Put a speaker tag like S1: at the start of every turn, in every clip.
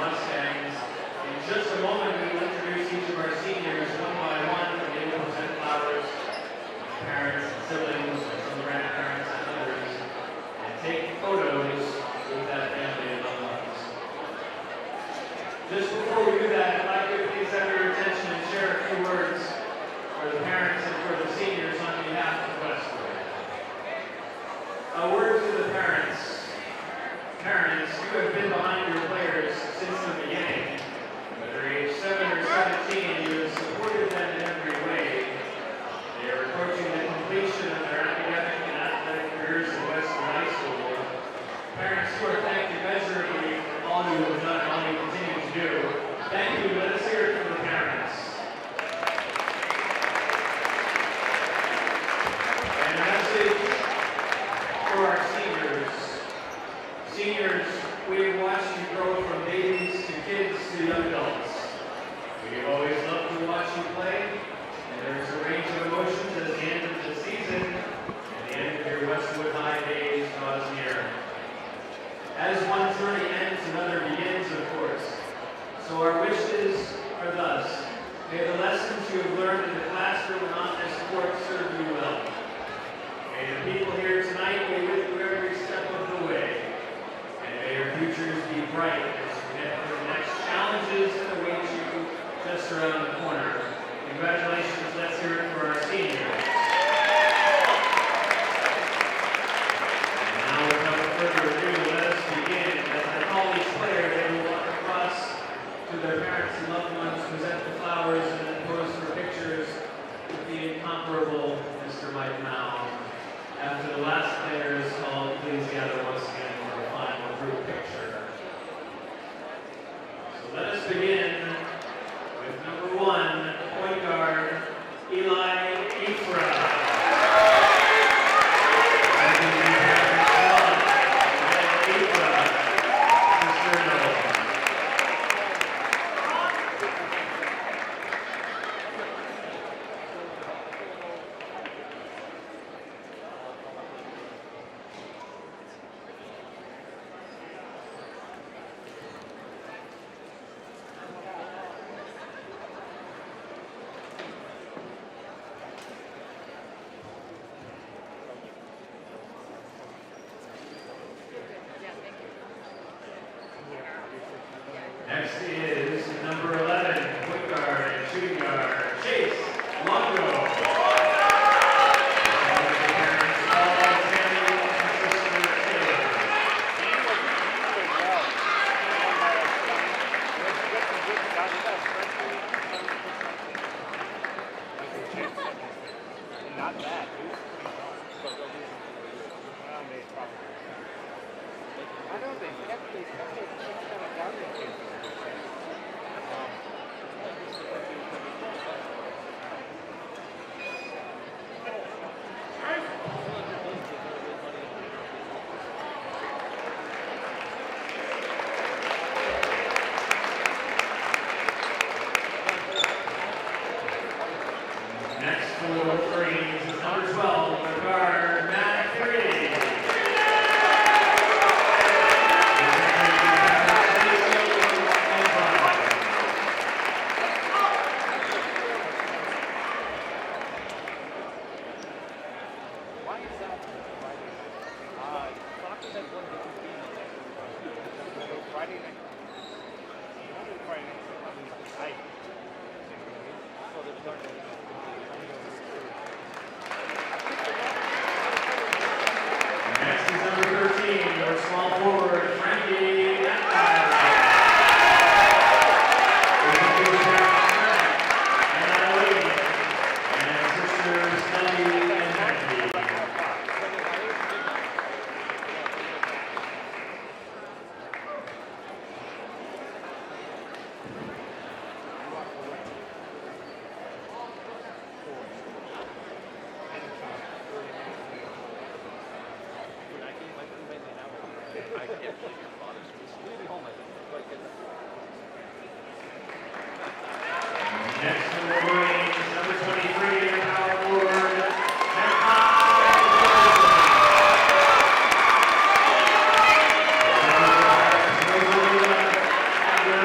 S1: Mustangs. In just a moment, we will introduce each of our seniors one by one, and they will present flowers to parents and siblings, and some grandparents and others, and take photos with that family and loved ones. Just before we do that, I'd like you to please have your attention and share a few words for the parents and for the seniors on behalf of Westwood. A word to the parents. Parents, you have been behind your players since the beginning. Whether age 7 or 17, you have supported them in every way. They are approaching the completion of their academic and athletic careers at Westwood High School. Parents, you are thanked immeasurably for all you have done and all you continue to do. Thank you. Let us hear it from the parents. And a message for our seniors. Seniors, we have watched you grow from babies to kids to young adults. We have always loved to watch you play, and there is a range of emotions as the end of the season and the end of your Westwood High days draws near. As one journey ends, another begins, of course. So our wishes are thus. May the lessons you have learned in the classroom and on this court serve you well. May the people here tonight be with you every step of the way. And may your futures be bright as you head for the next challenges that await you just around the corner. Congratulations. Let's hear it for our seniors. And now, without further ado, let us begin. As I call each player, they will walk across to their parents and loved ones, present the flowers, and then pose for pictures with the incomparable Mr. Mike Mao. After the last player is called, please gather once again for a final group picture. So let us begin with number 1, point guard, Eli Ifra. Next is number 11, point guard and shooting guard, Chase Longo.
S2: Not bad. I know they kept it kind of down there.
S1: Next for the Marines is number 12, the guard, Matt Curry. Next is number 13, your small forward, Frankie Atwater. And Eileen, and sisters Ellie and Becky. Next for the Marines, number 23, your power forward, Rosalina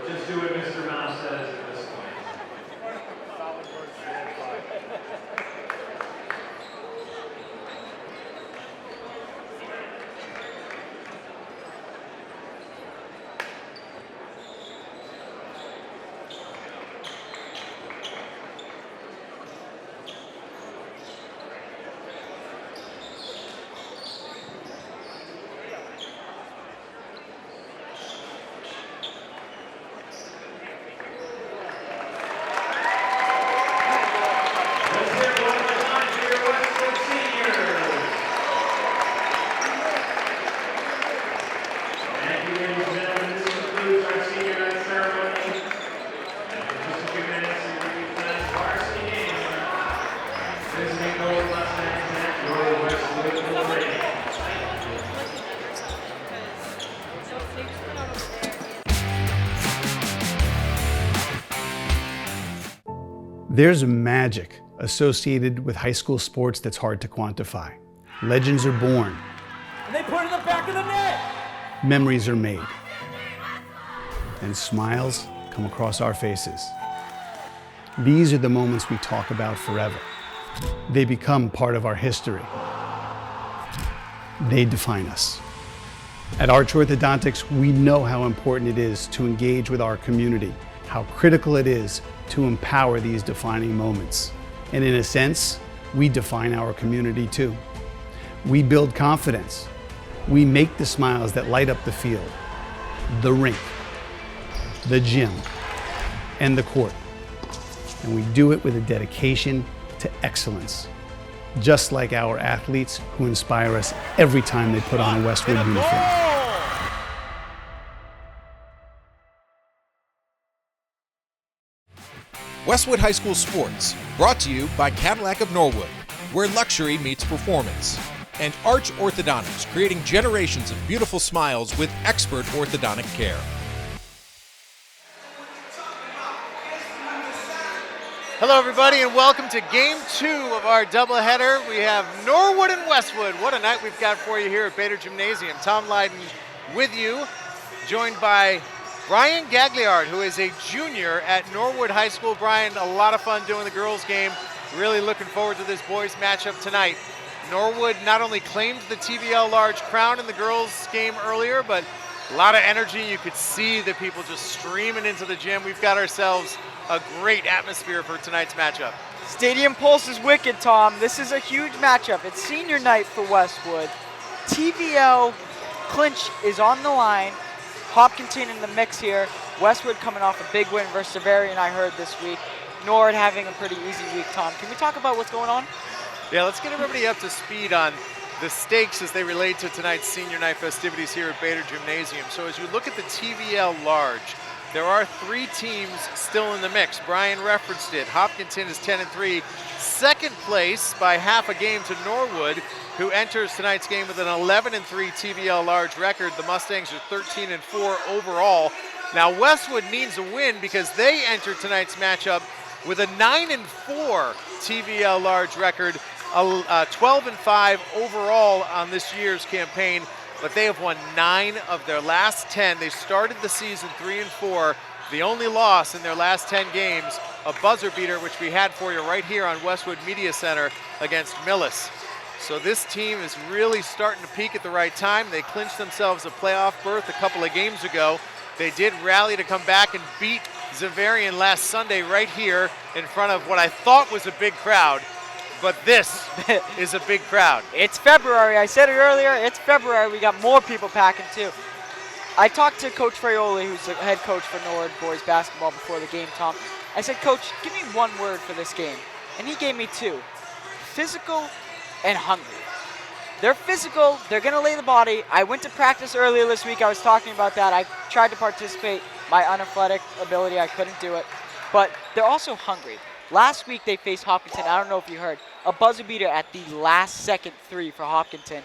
S1: just do what Mr. Mouse says at this point.
S2: Solid work,
S1: Let's hear it one more time for your Westwood seniors. Thank you, ladies and gentlemen. This concludes our senior night ceremony. After just a few minutes, we will be playing varsity game. Visiting Norwood Mustangs at your Westwood Parade.
S3: There's magic associated with high school sports that's hard to quantify. Legends are born.
S4: And they put it in the back of the net.
S3: Memories are made. And smiles come across our faces. These are the moments we talk about forever. They become part of our history. They define us. At Arch Orthodontics, we know how important it is to engage with our community, how critical it is to empower these defining moments. And in a sense, we define our community too. We build confidence. We make the smiles that light up the field, the rink, the gym, and the court. And we do it with a dedication to excellence, just like our athletes who inspire us every time they put on a Westwood uniform.
S5: Westwood High School Sports, brought to you by Cadillac of Norwood, where luxury meets performance, and Arch Orthodontics, creating generations of beautiful smiles with expert orthodontic care.
S6: Hello everybody and welcome to Game 2 of our doubleheader. We have Norwood and Westwood. What a night we've got for you here at Bader Gymnasium. Tom Lydon with you, joined by Brian Gagliard, who is a junior at Norwood High School. Brian, a lot of fun doing the girls game. Really looking forward to this boys matchup tonight. Norwood not only claimed the TVL large crown in the girls game earlier, but a lot of energy. You could see the people just streaming into the gym. We've got ourselves a great atmosphere for tonight's matchup.
S7: Stadium pulse is wicked, Tom. This is a huge matchup. It's senior night for Westwood. TVL clinch is on the line. Hopkinton in the mix here. Westwood coming off a big win versus Severian, I heard this week. Norwood having a pretty easy week, Tom. Can we talk about what's going on?
S6: Yeah, let's get everybody up to speed on the stakes as they relate to tonight's senior night festivities here at Bader Gymnasium. So as you look at the TVL large, there are 3 teams still in the mix. Brian referenced it. Hopkinton is 10-3. Second place by half a game to Norwood, who enters tonight's game with an 11-3 TVL large record. The Mustangs are 13-4 overall. Now Westwood needs a win because they enter tonight's matchup with a 9-4 TVL large record, 12-5 overall on this year's campaign. But they have won 9 of their last 10. They started the season 3-4. The only loss in their last 10 games, a buzzer beater, which we had for you right here on Westwood Media Center against Millis. So this team is really starting to peak at the right time. They clinched themselves a playoff berth a couple of games ago. They did rally to come back and beat Zavarian last Sunday right here in front of what I thought was a big crowd. But this is a big crowd.
S7: It's February. I said it earlier. It's February. We got more people packing too. I talked to Coach Fraioli, who's the head coach for Norwood boys basketball, before the game, Tom. I said, Coach, give me one word for this game. And he gave me 2. Physical and hungry. They're physical. They're going to lay the body. I went to practice earlier this week. I was talking about that. I tried to participate. My unathletic ability, I couldn't do it. But they're also hungry. Last week they faced Hopkinton. I don't know if you heard. A buzzer beater at the last second 3 for Hopkinton.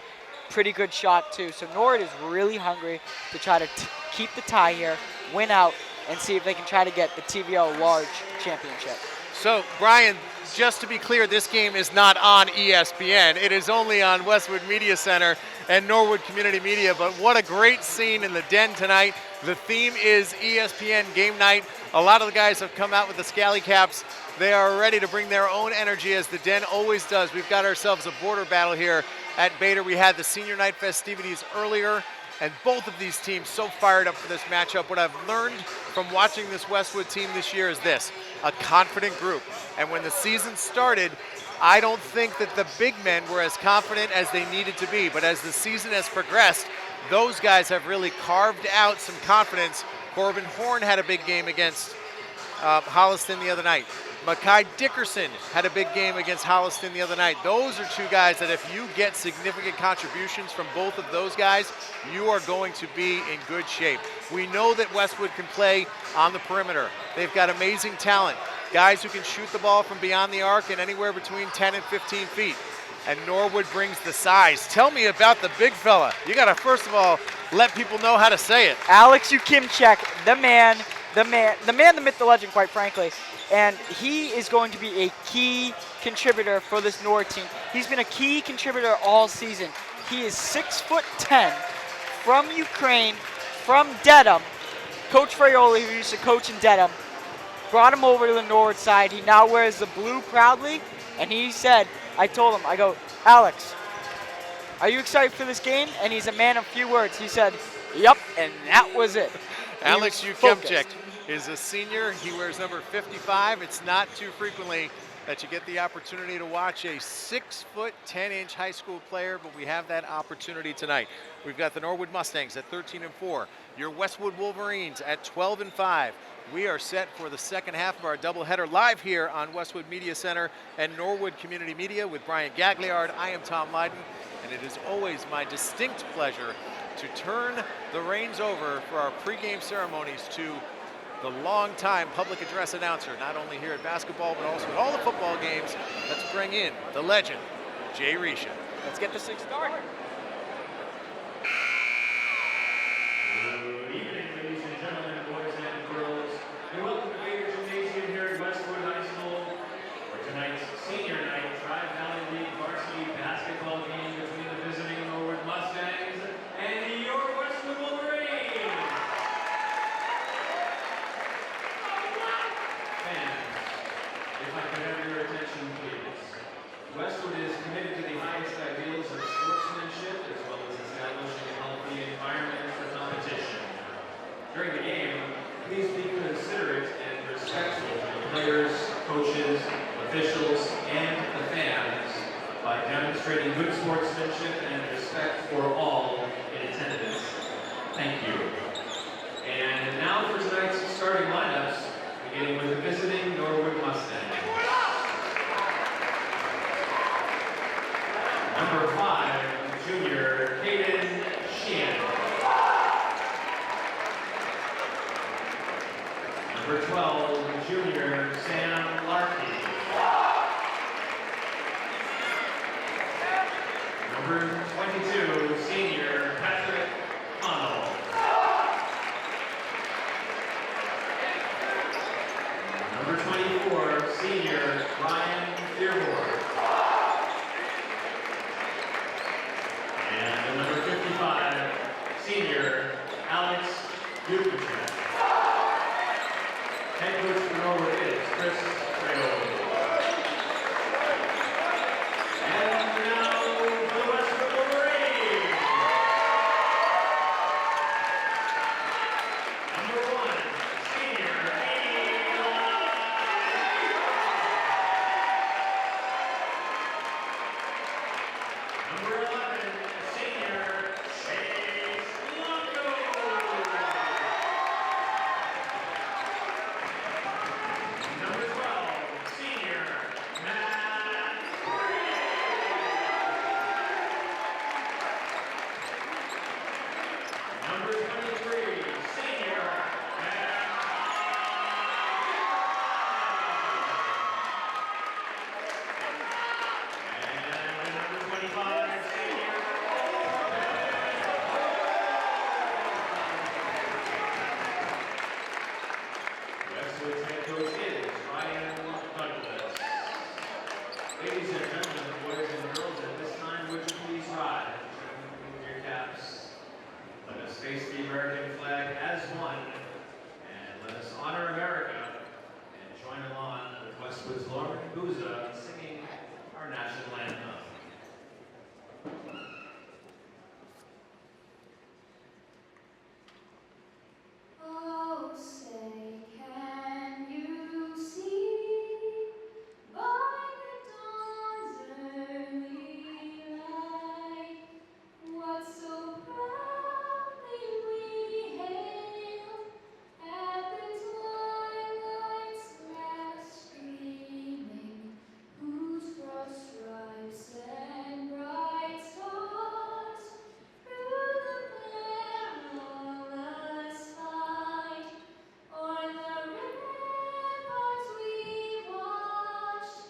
S7: Pretty good shot too. So Norwood is really hungry to try to keep the tie here, win out, and see if they can try to get the TVL large championship.
S6: So, Brian, just to be clear, this game is not on ESPN. It is only on Westwood Media Center and Norwood Community Media, but what a great scene in the Den tonight. The theme is ESPN Game Night. A lot of the guys have come out with the scally caps. They are ready to bring their own energy, as the Den always does. We've got ourselves a border battle here at Bader. We had the senior night festivities earlier, and both of these teams so fired up for this matchup. What I've learned from watching this Westwood team this year is this: a confident group. And when the season started, I don't think that the big men were as confident as they needed to be. But as the season has progressed, those guys have really carved out some confidence. Corbin Horn had a big game against Holliston the other night. Makai Dickerson had a big game against Holliston the other night. Those are two guys that if you get significant contributions from both of those guys, you are going to be in good shape. We know that Westwood can play on the perimeter. They've got amazing talent. Guys who can shoot the ball from beyond the arc and anywhere between 10 and 15 feet. And Norwood brings the size. Tell me about the big fella. You got to, first of all, let people know how to say it.
S7: Alex Ukimchek, the man, the myth, the legend, quite frankly. And he is going to be a key contributor for this Norwood team. He's been a key contributor all season. He is 6'10", from Ukraine, from Dedham. Coach Fraioli, who used to coach in Dedham, brought him over to the Norwood side. He now wears the blue proudly, and he said, I told him, I go, Alex, are you excited for this game? And he's a man of few words. He said, yep, and that was it.
S6: Alex Ukimchek is a senior. He wears number 55. It's not too frequently that you get the opportunity to watch a 6'10" high school player, but we have that opportunity tonight. We've got the Norwood Mustangs at 13-4, your Westwood Wolverines at 12-5. We are set for the second half of our doubleheader live here on Westwood Media Center and Norwood Community Media with Brian Gagliard. I am Tom Lydon, and it is always my distinct pleasure to turn the reins over for our pregame ceremonies to the longtime public address announcer, not only here at basketball, but also at all the football games. Let's bring in the legend, Jay Risha.
S7: Let's get this thing started.
S1: Good evening, ladies and gentlemen, boys and girls. And welcome to Bader Gymnasium here at Westwood High School for tonight's senior night Tri-Valley League varsity basketball game between the visiting Norwood Mustangs and your Westwood Wolverines. Fans, if I could have your attention, please. Westwood is committed to the highest ideals of sportsmanship as well as establishing a healthy environment for competition. During the game, please be considerate and respectful to the players, coaches, officials, and the fans by demonstrating good sportsmanship and respect for all in attendance. Thank you. And now for tonight's starting lineups, beginning with the visiting Norwood Mustangs. Number 5, junior Hayden Sheehan. Number 12, junior Sam Larkey. Number 22, senior Patrick Connell. Number 24, senior Ryan Dearborn. And the number 55, senior Alex Ukimchek. Head coach for Norwood is Chris Fraioli. And now the Westwood Wolverines. Number 1, senior Eli. Number 11, senior Chase Longo. Number 12, senior Matt Green. Number 23, senior Matt and number 25, senior Westwood's head coach is Ryan Duncan. Ladies and gentlemen, boys and girls, at this time, would you please rise and remove your caps? Let us face the American flag as one, and let us honor America and join along with Westwood's Lauren Booza singing our national anthem.
S8: Oh, say, can you see by the dawn's early light what so proudly we hailed at the twilight's last streaming, whose broad stripes and bright stars through the perilous fight o'er the ramparts we watched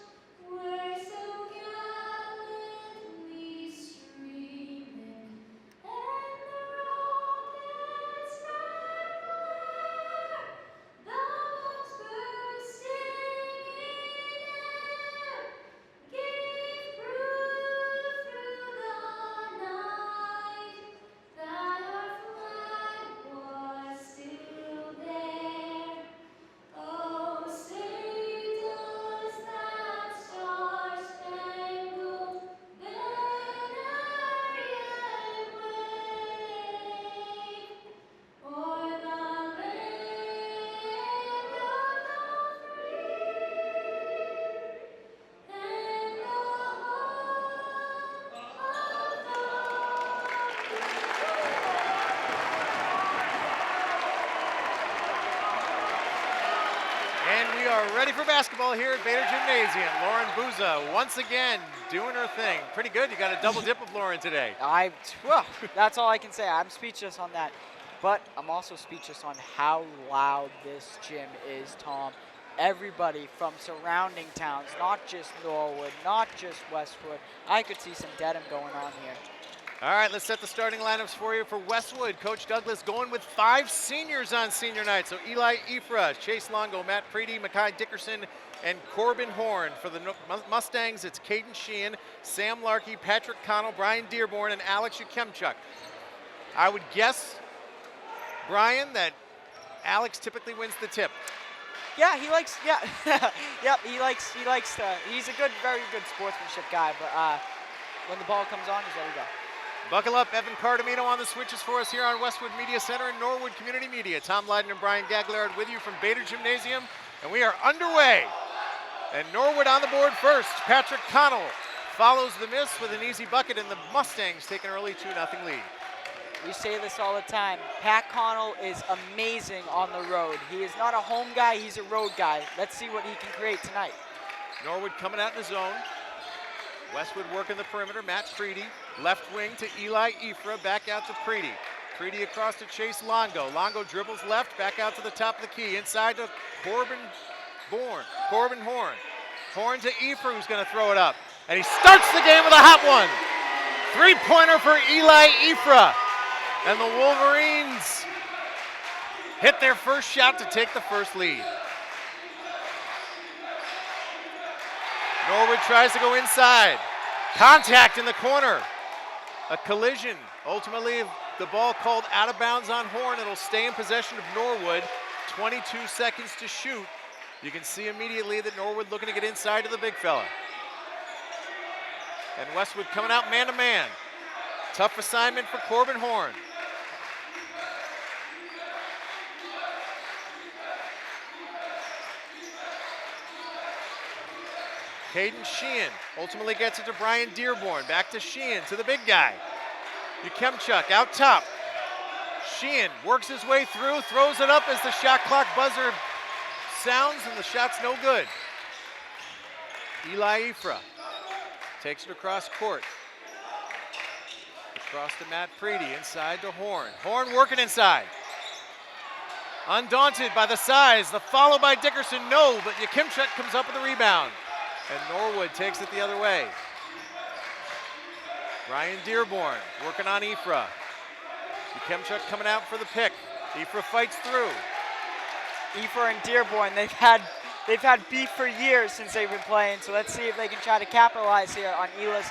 S8: were so gallantly streaming, and the rockets red glare, the bombs bursting in air, gave proof through the night that our flag was still there. Oh, say does that star-spangled banner yet wave o'er the land of the free and the home of
S6: And we are ready for basketball here at Bader Gymnasium. Lauren Booza once again doing her thing. Pretty good. You got a double dip of Lauren today.
S7: Well, that's all I can say. I'm speechless on that. But I'm also speechless on how loud this gym is, Tom. Everybody from surrounding towns, not just Norwood, not just Westwood. I could see some Dedham going on here.
S6: All right, let's set the starting lineups for you for Westwood. Coach Douglas going with 5 seniors on senior night. So Eli Ifra, Chase Longo, Matt Preedy, Makai Dickerson, and Corbin Horn. For the Mustangs, it's Caden Sheehan, Sam Larkey, Patrick Connell, Brian Dearborn, and Alex Ukemchuk. I would guess, Brian, that Alex typically wins the tip.
S7: Yeah, he likes, yep, he likes to, he's a good, very good sportsmanship guy, but when the ball comes on, he's ready to go.
S6: Buckle up, Evan Cardamino on the switches for us here on Westwood Media Center and Norwood Community Media. Tom Leiden and Brian Gagliard with you from Bader Gymnasium, and we are underway. And Norwood on the board first. Patrick Connell follows the miss with an easy bucket, and the Mustangs take an early 2-0 lead.
S7: We say this all the time. Pat Connell is amazing on the road. He is not a home guy, he's a road guy. Let's see what he can create tonight.
S6: Norwood coming out in the zone. Westwood working the perimeter. Matt Preedy, left wing to Eli Ifra, back out to Preedy. Preedy across to Chase Longo. Longo dribbles left, back out to the top of the key. Inside to Corbin Horn. Horn to Ifra, who's going to throw it up. And he starts the game with a hot one. 3-pointer for Eli Ifra. And the Wolverines hit their first shot to take the first lead. Norwood tries to go inside. Contact in the corner. A collision. Ultimately, the ball called out of bounds on Horn. It'll stay in possession of Norwood. 22 seconds to shoot. You can see immediately that Norwood looking to get inside to the big fella. And Westwood coming out man-to-man. Tough assignment for Corbin Horn. Caden Sheehan ultimately gets it to Brian Dearborn. Back to Sheehan, to the big guy. Ukemchuk out top. Sheehan works his way through, throws it up as the shot clock buzzer sounds, and the shot's no good. Eli Ifra takes it across court. Across to Matt Preedy, inside to Horn. Horn working inside. Undaunted by the size, the follow by Dickerson, no, but Ukemchuk comes up with the rebound. And Norwood takes it the other way. Brian Dearborn working on Ifra. Ukemchuk coming out for the pick. Ifra fights through.
S7: Ifra and Dearborn, they've had they've had beef for years since they've been playing, so let's see if they can try to capitalize here on Ela's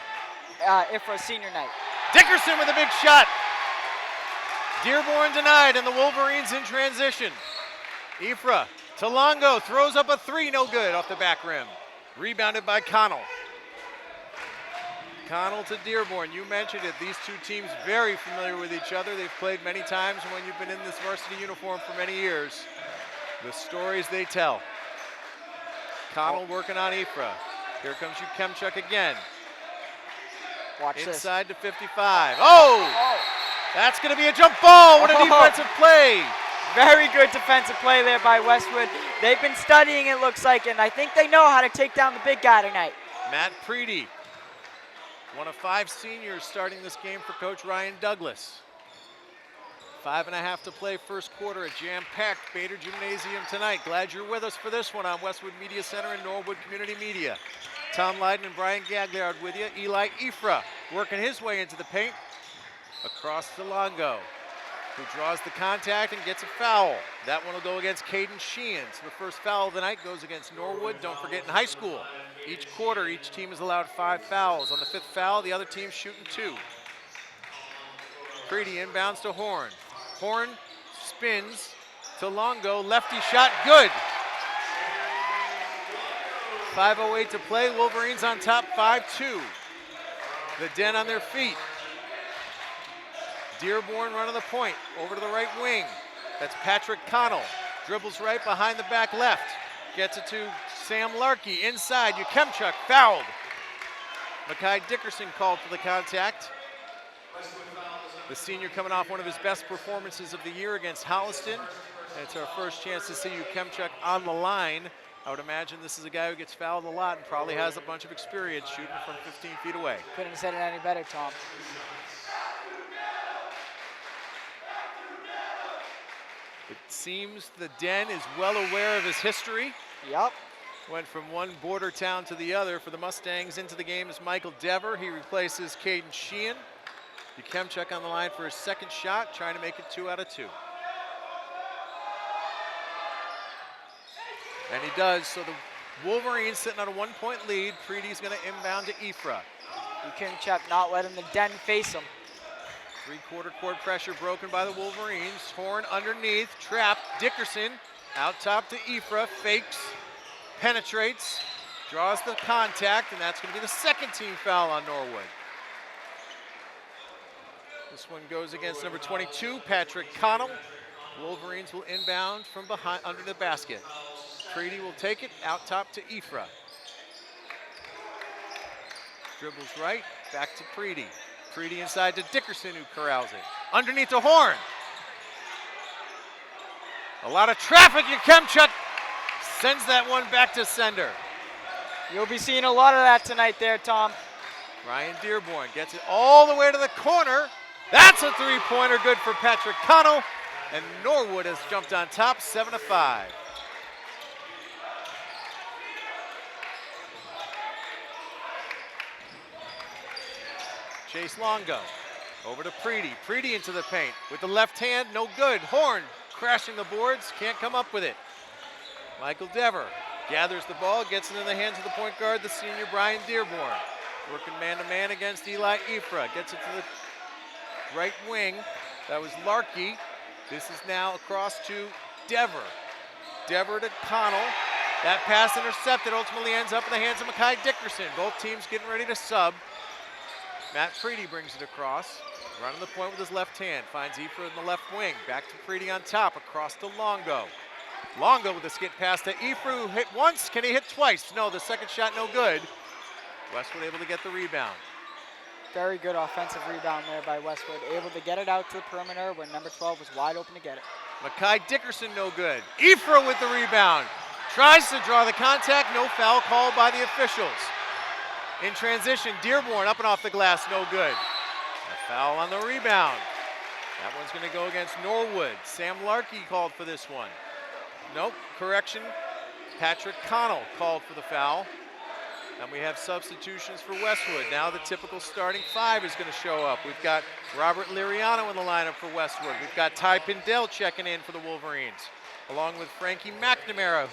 S7: IFRA senior night.
S6: Dickerson with a big shot. Dearborn denied, and the Wolverines in transition. Ifra to Longo, throws up a three, no good, off the back rim. Rebounded by Connell. Connell to Dearborn, you mentioned it. These two teams very familiar with each other. They've played many times when you've been in this varsity uniform for many years. The stories they tell. Connell working on Ifra. Here comes Ukemchuk again.
S7: Watch
S6: Inside to 55. Oh! That's going to be a jump ball. What a defensive play.
S7: Very good defensive play there by Westwood. They've been studying, it looks like, and I think they know how to take down the big guy tonight.
S6: Matt Preedy, one of 5 seniors starting this game for Coach Ryan Douglas. 5.5 to play first quarter, a jam-packed Bader Gymnasium tonight. Glad you're with us for this one on Westwood Media Center and Norwood Community Media. Tom Lydon and Brian Gagliard with you. Eli Ifra working his way into the paint. Across to Longo, who draws the contact and gets a foul. That one will go against Caden Sheehan. So the first foul of the night goes against Norwood. Don't forget, in high school, each quarter, each team is allowed 5 fouls. On the 5th foul, the other team's shooting 2. Preedy inbounds to Horn. Horn spins to Longo. Lefty shot, good. 5:08 to play. Wolverines on top, 5-2. The Den on their feet. Dearborn running the point, over to the right wing. That's Patrick Connell. Dribbles right behind the back left. Gets it to Sam Larkey, inside, Ukemchuk fouled. Makai Dickerson called for the contact. The senior coming off one of his best performances of the year against Holliston. And it's our first chance to see Ukemchuk on the line. I would imagine this is a guy who gets fouled a lot and probably has a bunch of experience shooting from 15 feet away.
S7: Couldn't have said it any better, Tom.
S6: It seems the Den is well aware of his history.
S7: Yep.
S6: Went from one border town to the other. For the Mustangs, into the game is Michael Dever. He replaces Caden Sheehan. Ukemchuk on the line for his second shot, trying to make it 2 out of 2. And he does, so the Wolverines sitting on a 1-point lead. Preedy's gonna inbound to Ifra.
S7: Ukemchuk not letting the Den face him.
S6: 3/4 court pressure broken by the Wolverines. Horn underneath, trapped. Dickerson out top to Ifra, fakes, penetrates, draws the contact, and that's going to be the second team foul on Norwood. This one goes against number 22, Patrick Connell. Wolverines will inbound from behind, under the basket. Preedy will take it out top to Ifra. Dribbles right, back to Preedy. Preedy inside to Dickerson, who corrals it. Underneath to Horn. A lot of traffic. Ukemchuk sends that one back to sender.
S7: You'll be seeing a lot of that tonight there, Tom.
S6: Ryan Dearborn gets it all the way to the corner. That's a 3-pointer, good for Patrick Connell. And Norwood has jumped on top, 7-5. Chase Longo, over to Preedy. Preedy into the paint with the left hand, no good. Horn crashing the boards, can't come up with it. Michael Dever gathers the ball, gets it in the hands of the point guard, the senior Brian Dearborn. Working man-to-man against Eli Ifra, gets it to the right wing. That was Larkey. This is now across to Dever. Dever to Connell. That pass intercepted, ultimately ends up in the hands of Makai Dickerson. Both teams getting ready to sub. Matt Preedy brings it across, running the point with his left hand, finds Ifra in the left wing, back to Preedy on top, across to Longo. Longo with a skip pass to Ifra, who hit once, can he hit twice? No, the second shot no good. Westwood able to get the rebound.
S7: Very good offensive rebound there by Westwood, able to get it out to the perimeter when number 12 was wide open to get it.
S6: Makai Dickerson no good. Ifra with the rebound, tries to draw the contact, no foul called by the officials. In transition, Dearborn up and off the glass, no good. A foul on the rebound. That one's going to go against Norwood. Sam Larkey called for this one. Nope, correction. Patrick Connell called for the foul. And we have substitutions for Westwood. Now the typical starting 5 is going to show up. We've got Robert Liriano in the lineup for Westwood. We've got Ty Pindell checking in for the Wolverines. along with Frankie McNamara,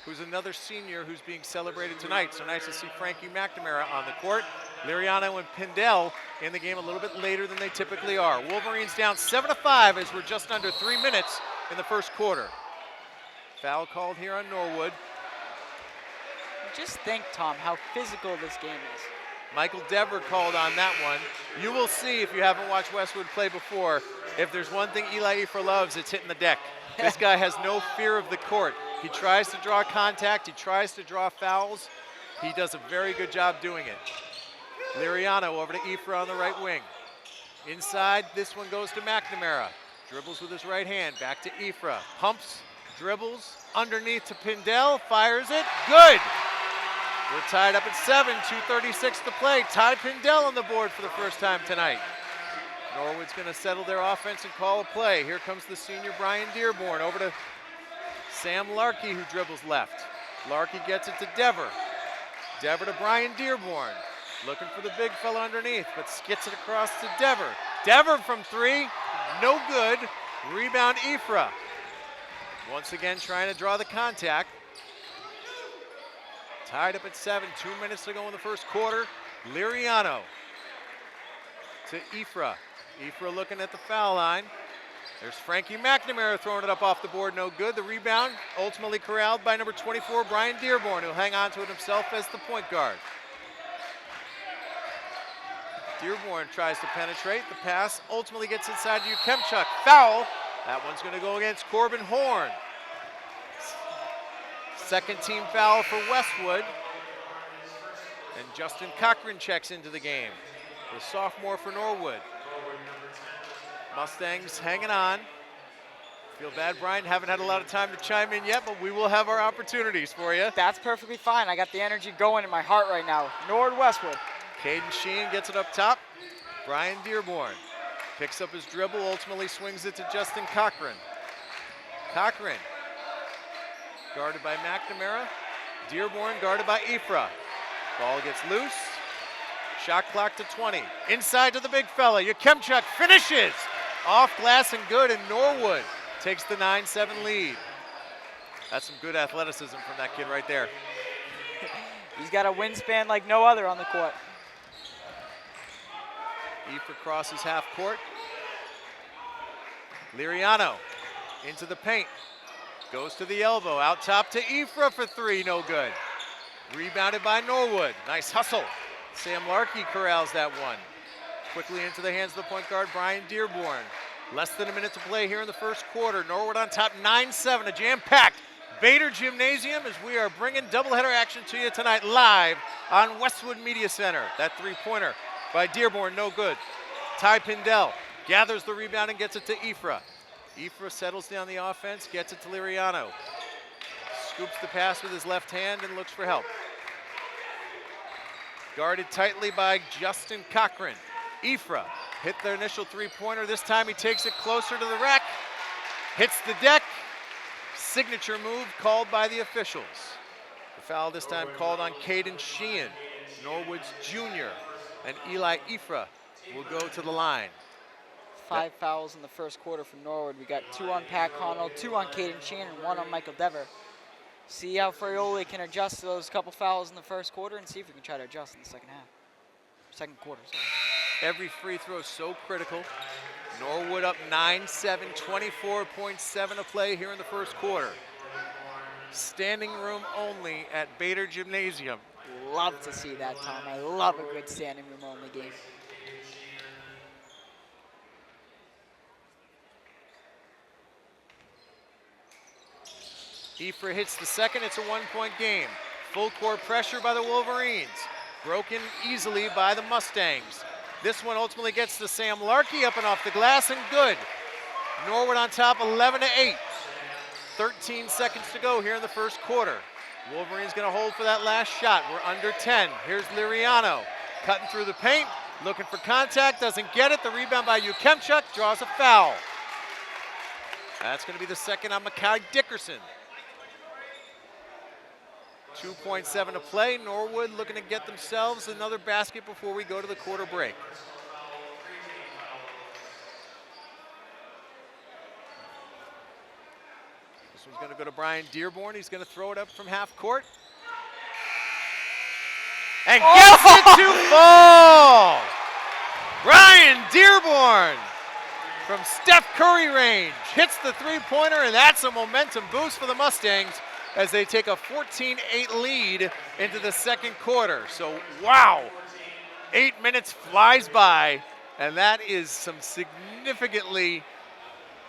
S6: who's another senior who's being celebrated tonight. So nice to see Frankie McNamara on the court. Liriano and Pindell in the game a little bit later than they typically are. Wolverines down 7-5 as we're just under 3 minutes in the first quarter. Foul called here on Norwood.
S7: Just think, Tom, how physical this game is.
S6: Michael Dever called on that one. You will see, if you haven't watched Westwood play before, if there's one thing Eli Efer loves, it's hitting the deck. This guy has no fear of the court. He tries to draw contact, he tries to draw fouls. He does a very good job doing it. Liriano over to Efer on the right wing. Inside, this one goes to McNamara. Dribbles with his right hand, back to Efer. Pumps, dribbles, underneath to Pindell, fires it, good! We're tied up at 7, 2:36 to play. Ty Pindell on the board for the first time tonight. Norwood's gonna settle their offense and call a play. Here comes the senior Brian Dearborn over to Sam Larkey, who dribbles left. Larkey gets it to Dever. Dever to Brian Dearborn. Looking for the big fella underneath, but skits it across to Dever. Dever from 3, no good. Rebound Efer. Once again trying to draw the contact. Tied up at 7, 2 minutes to go in the first quarter. Liriano to Efer. Efer looking at the foul line. There's Frankie McNamara throwing it up off the board, no good. The rebound ultimately corralled by number 24, Brian Dearborn, who'll hang on to it himself as the point guard. Dearborn tries to penetrate. The pass ultimately gets inside to Ukemchuk. Foul. That one's going to go against Corbin Horn. Second team foul for Westwood. And Justin Cochran checks into the game, the sophomore for Norwood. Mustangs hanging on. Feel bad, Brian, haven't had a lot of time to chime in yet, but we will have our opportunities for you.
S7: That's perfectly fine. I got the energy going in my heart right now. Norwood Westwood.
S6: Caden Sheen gets it up top. Brian Dearborn picks up his dribble, ultimately swings it to Justin Cochran. Cochran guarded by McNamara. Dearborn guarded by Efer. Ball gets loose. Shot clock to 20. Inside to the big fella. Ukemchuk finishes. Off glass and good, and Norwood takes the 9-7 lead. That's some good athleticism from that kid right there.
S7: He's got a wingspan like no other on the court.
S6: Efer crosses half court. Liriano into the paint. Goes to the elbow, out top to Efer for 3, no good. Rebounded by Norwood, nice hustle. Sam Larkey corrals that one. Quickly into the hands of the point guard, Brian Dearborn. Less than a minute to play here in the first quarter. Norwood on top 9-7, a jam-packed Bader Gymnasium as we are bringing doubleheader action to you tonight live on Westwood Media Center. That three-pointer by Dearborn, no good. Ty Pindell gathers the rebound and gets it to Efer. Efer settles down the offense, gets it to Liriano. Scoops the pass with his left hand and looks for help. Guarded tightly by Justin Cochran. Efer hit their initial three-pointer. This time he takes it closer to the rack, hits the deck. Signature move called by the officials. The foul this time called on Caden Sheehan, Norwood's junior, and Eli Efer will go to the line.
S7: 5 fouls in the first quarter for Norwood. We got 2 on Pat Connell, 2 on Caden Sheehan, and 1 on Michael Dever. See how Fraioli can adjust to those couple fouls in the first quarter and see if we can try to adjust in the second quarter. Sorry.
S6: Every free throw so critical. Norwood up 9-7, 24.7 to play here in the first quarter. Standing room only at Bader Gymnasium.
S7: Love to see that, Tom. I love a good standing room only game.
S6: Efer hits the second, it's a 1-point game. Full court pressure by the Wolverines. Broken easily by the Mustangs. This one ultimately gets to Sam Larkey up and off the glass and good. Norwood on top 11-8. 13 seconds to go here in the first quarter. Wolverines gonna hold for that last shot. We're under 10. Here's Liriano cutting through the paint, looking for contact, doesn't get it. The rebound by Ukemchuk, draws a foul. That's gonna be the second on Makai Dickerson. 2.7 to play. Norwood looking to get themselves another basket before we go to the quarter break. going to go to Brian Dearborn. He's going to throw it up from half court. And gets it to fall! Brian Dearborn from Steph Curry range hits the three-pointer, and that's a momentum boost for the Mustangs as they take a 14-8 lead into the second quarter. So, wow, 8 minutes flies by, and that is some significantly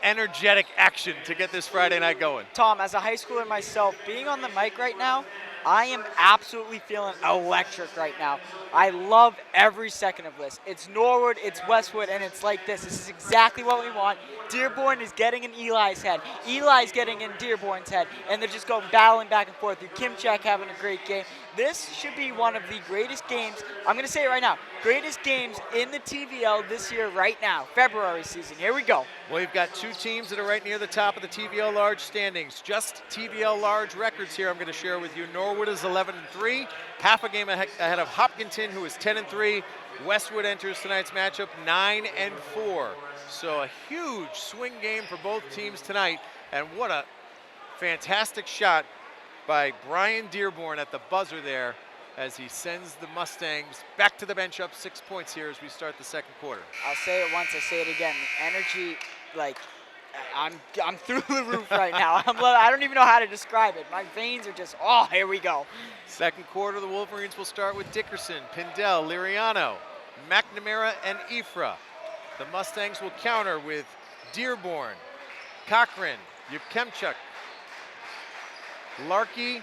S6: energetic action to get this Friday night going.
S7: Tom, as a high schooler myself, being on the mic right now, I am absolutely feeling electric right now. I love every second of this. It's Norwood, it's Westwood, and it's like this. This is exactly what we want. Dearborn is getting in Eli's head. Eli's getting in Dearborn's head, and they're just going battling back and forth. Kimchak having a great game. This should be one of the greatest games, I'm going to say it right now, greatest games in the TVL this year right now, February season. Here we go.
S6: Well, we've got two teams that are right near the top of the TVL large standings. Just TVL large records here I'm going to share with you. Norwood is 11-3, half a game ahead of Hopkinton, who is 10-3. Westwood enters tonight's matchup 9-4. So a huge swing game for both teams tonight, and what a fantastic shot by Brian Dearborn at the buzzer there as he sends the Mustangs back to the bench up 6 points here as we start the second quarter.
S7: I'll say it once, I say it again. The energy, like, I'm through the roof right now. I don't even know how to describe it. My veins are just, oh, here we go.
S6: Second quarter, the Wolverines will start with Dickerson, Pindell, Liriano, McNamara, and Ifra. The Mustangs will counter with Dearborn, Cochran, Yukemchuk, Larkey,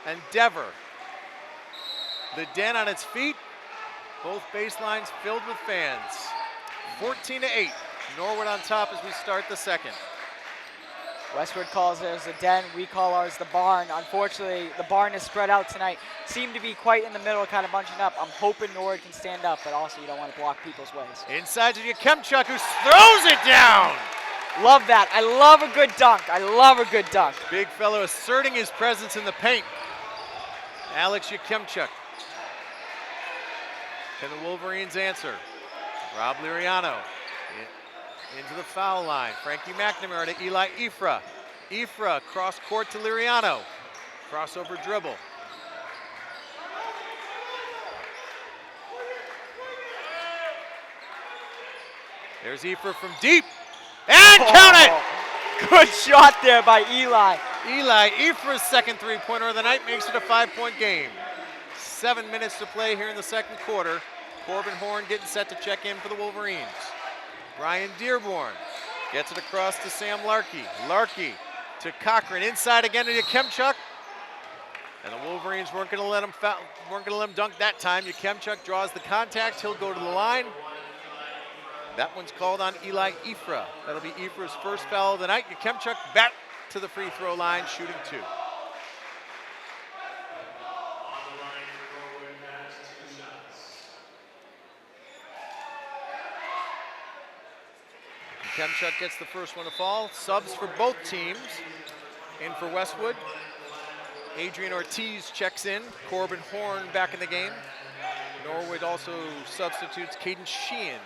S6: and Dever. The Den on its feet, both baselines filled with fans. 14-8, Norwood on top as we start the second.
S7: Westwood calls theirs the Den, we call ours the barn. Unfortunately, the barn is spread out tonight. Seem to be quite in the middle, kind of bunching up. I'm hoping Norwood can stand up, but also you don't want to block people's ways.
S6: Inside to Yukemchuk, who throws it down.
S7: Love that. I love a good dunk. I love a good dunk.
S6: Big fellow asserting his presence in the paint. Alex Yukemchuk. Can the Wolverines answer? Rob Liriano into the foul line. Frankie McNamara to Eli Ifra. Ifra cross court to Liriano. Crossover dribble. There's Ifra from deep. And count it!
S7: Good shot there by Eli.
S6: Eli, Ifra's second three-pointer of the night, makes it a 5-point game. 7 minutes to play here in the second quarter. Corbin Horn getting set to check in for the Wolverines. Brian Dearborn gets it across to Sam Larkey. Larkey to Cochran, inside again to Yukemchuk. And the Wolverines weren't going to let him dunk that time. Yukemchuk draws the contact. He'll go to the line. That one's called on Eli Ifra. That'll be Ifra's first foul of the night. Yukemchuk back to the free throw line, shooting 2. Yukemchuk gets the first one to fall. Subs for both teams. In for Westwood, Adrian Ortiz checks in. Corbin Horn back in the game. Norwood also substitutes Caden Sheehan,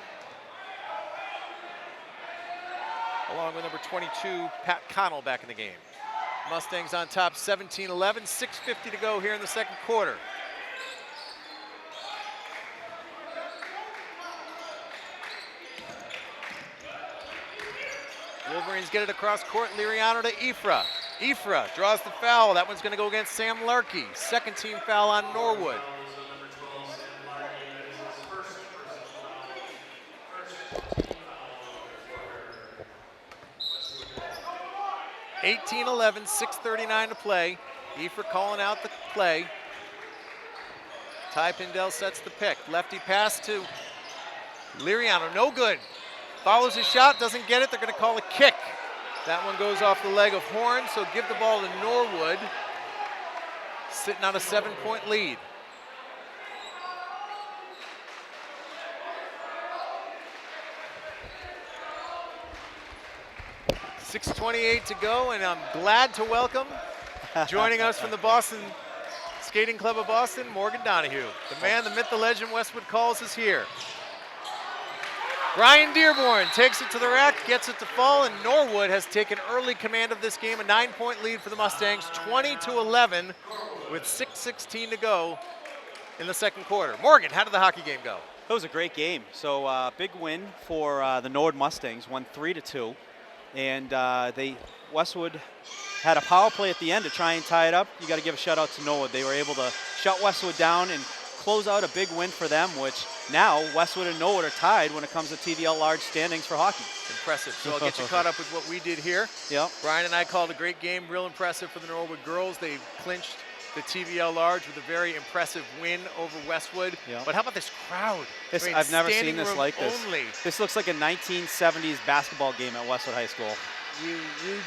S6: along with number 22, Pat Connell, back in the game. Mustangs on top 17-11, 6:50 to go here in the second quarter. Wolverines get it across court, Liriano to Ifra. Ifra draws the foul. That one's going to go against Sam Larkey. Second team foul on Norwood. (18-11), 6:39 to play. Ifra calling out the play. Ty Pindell sets the pick. Lefty pass to Liriano, no good. Follows his shot, doesn't get it. They're going to call a kick. That one goes off the leg of Horn, so give the ball to Norwood, sitting on a 7-point lead. .6:28 to go, and I'm glad to welcome, joining us from the Boston Skating Club of Boston, Morgan Donahue. The man, the myth, the legend, Westwood calls is here. Ryan Dearborn takes it to the rack, gets it to fall, and Norwood has taken early command of this game. A 9-point lead for the Mustangs, 20-11, with 6:16 to go in the second quarter. Morgan, how did the hockey game go?
S9: It was a great game. So big win for the Norwood Mustangs, won 3-2, and Westwood had a power play at the end to try and tie it up. You got to give a shout out to Norwood. They were able to shut Westwood down and close out a big win for them, which now Westwood and Norwood are tied when it comes to TVL large standings for hockey.
S6: Impressive. So I'll get you caught up with what we did here.
S9: Yep.
S6: Brian and I called a great game, real impressive for the Norwood girls. They clinched the TVL large with a very impressive win over Westwood.
S9: Yep.
S6: But how about this crowd?
S9: I've never seen
S6: standing
S9: this
S6: room
S9: like this.
S6: only.
S9: This looks like a 1970s basketball game at Westwood High School.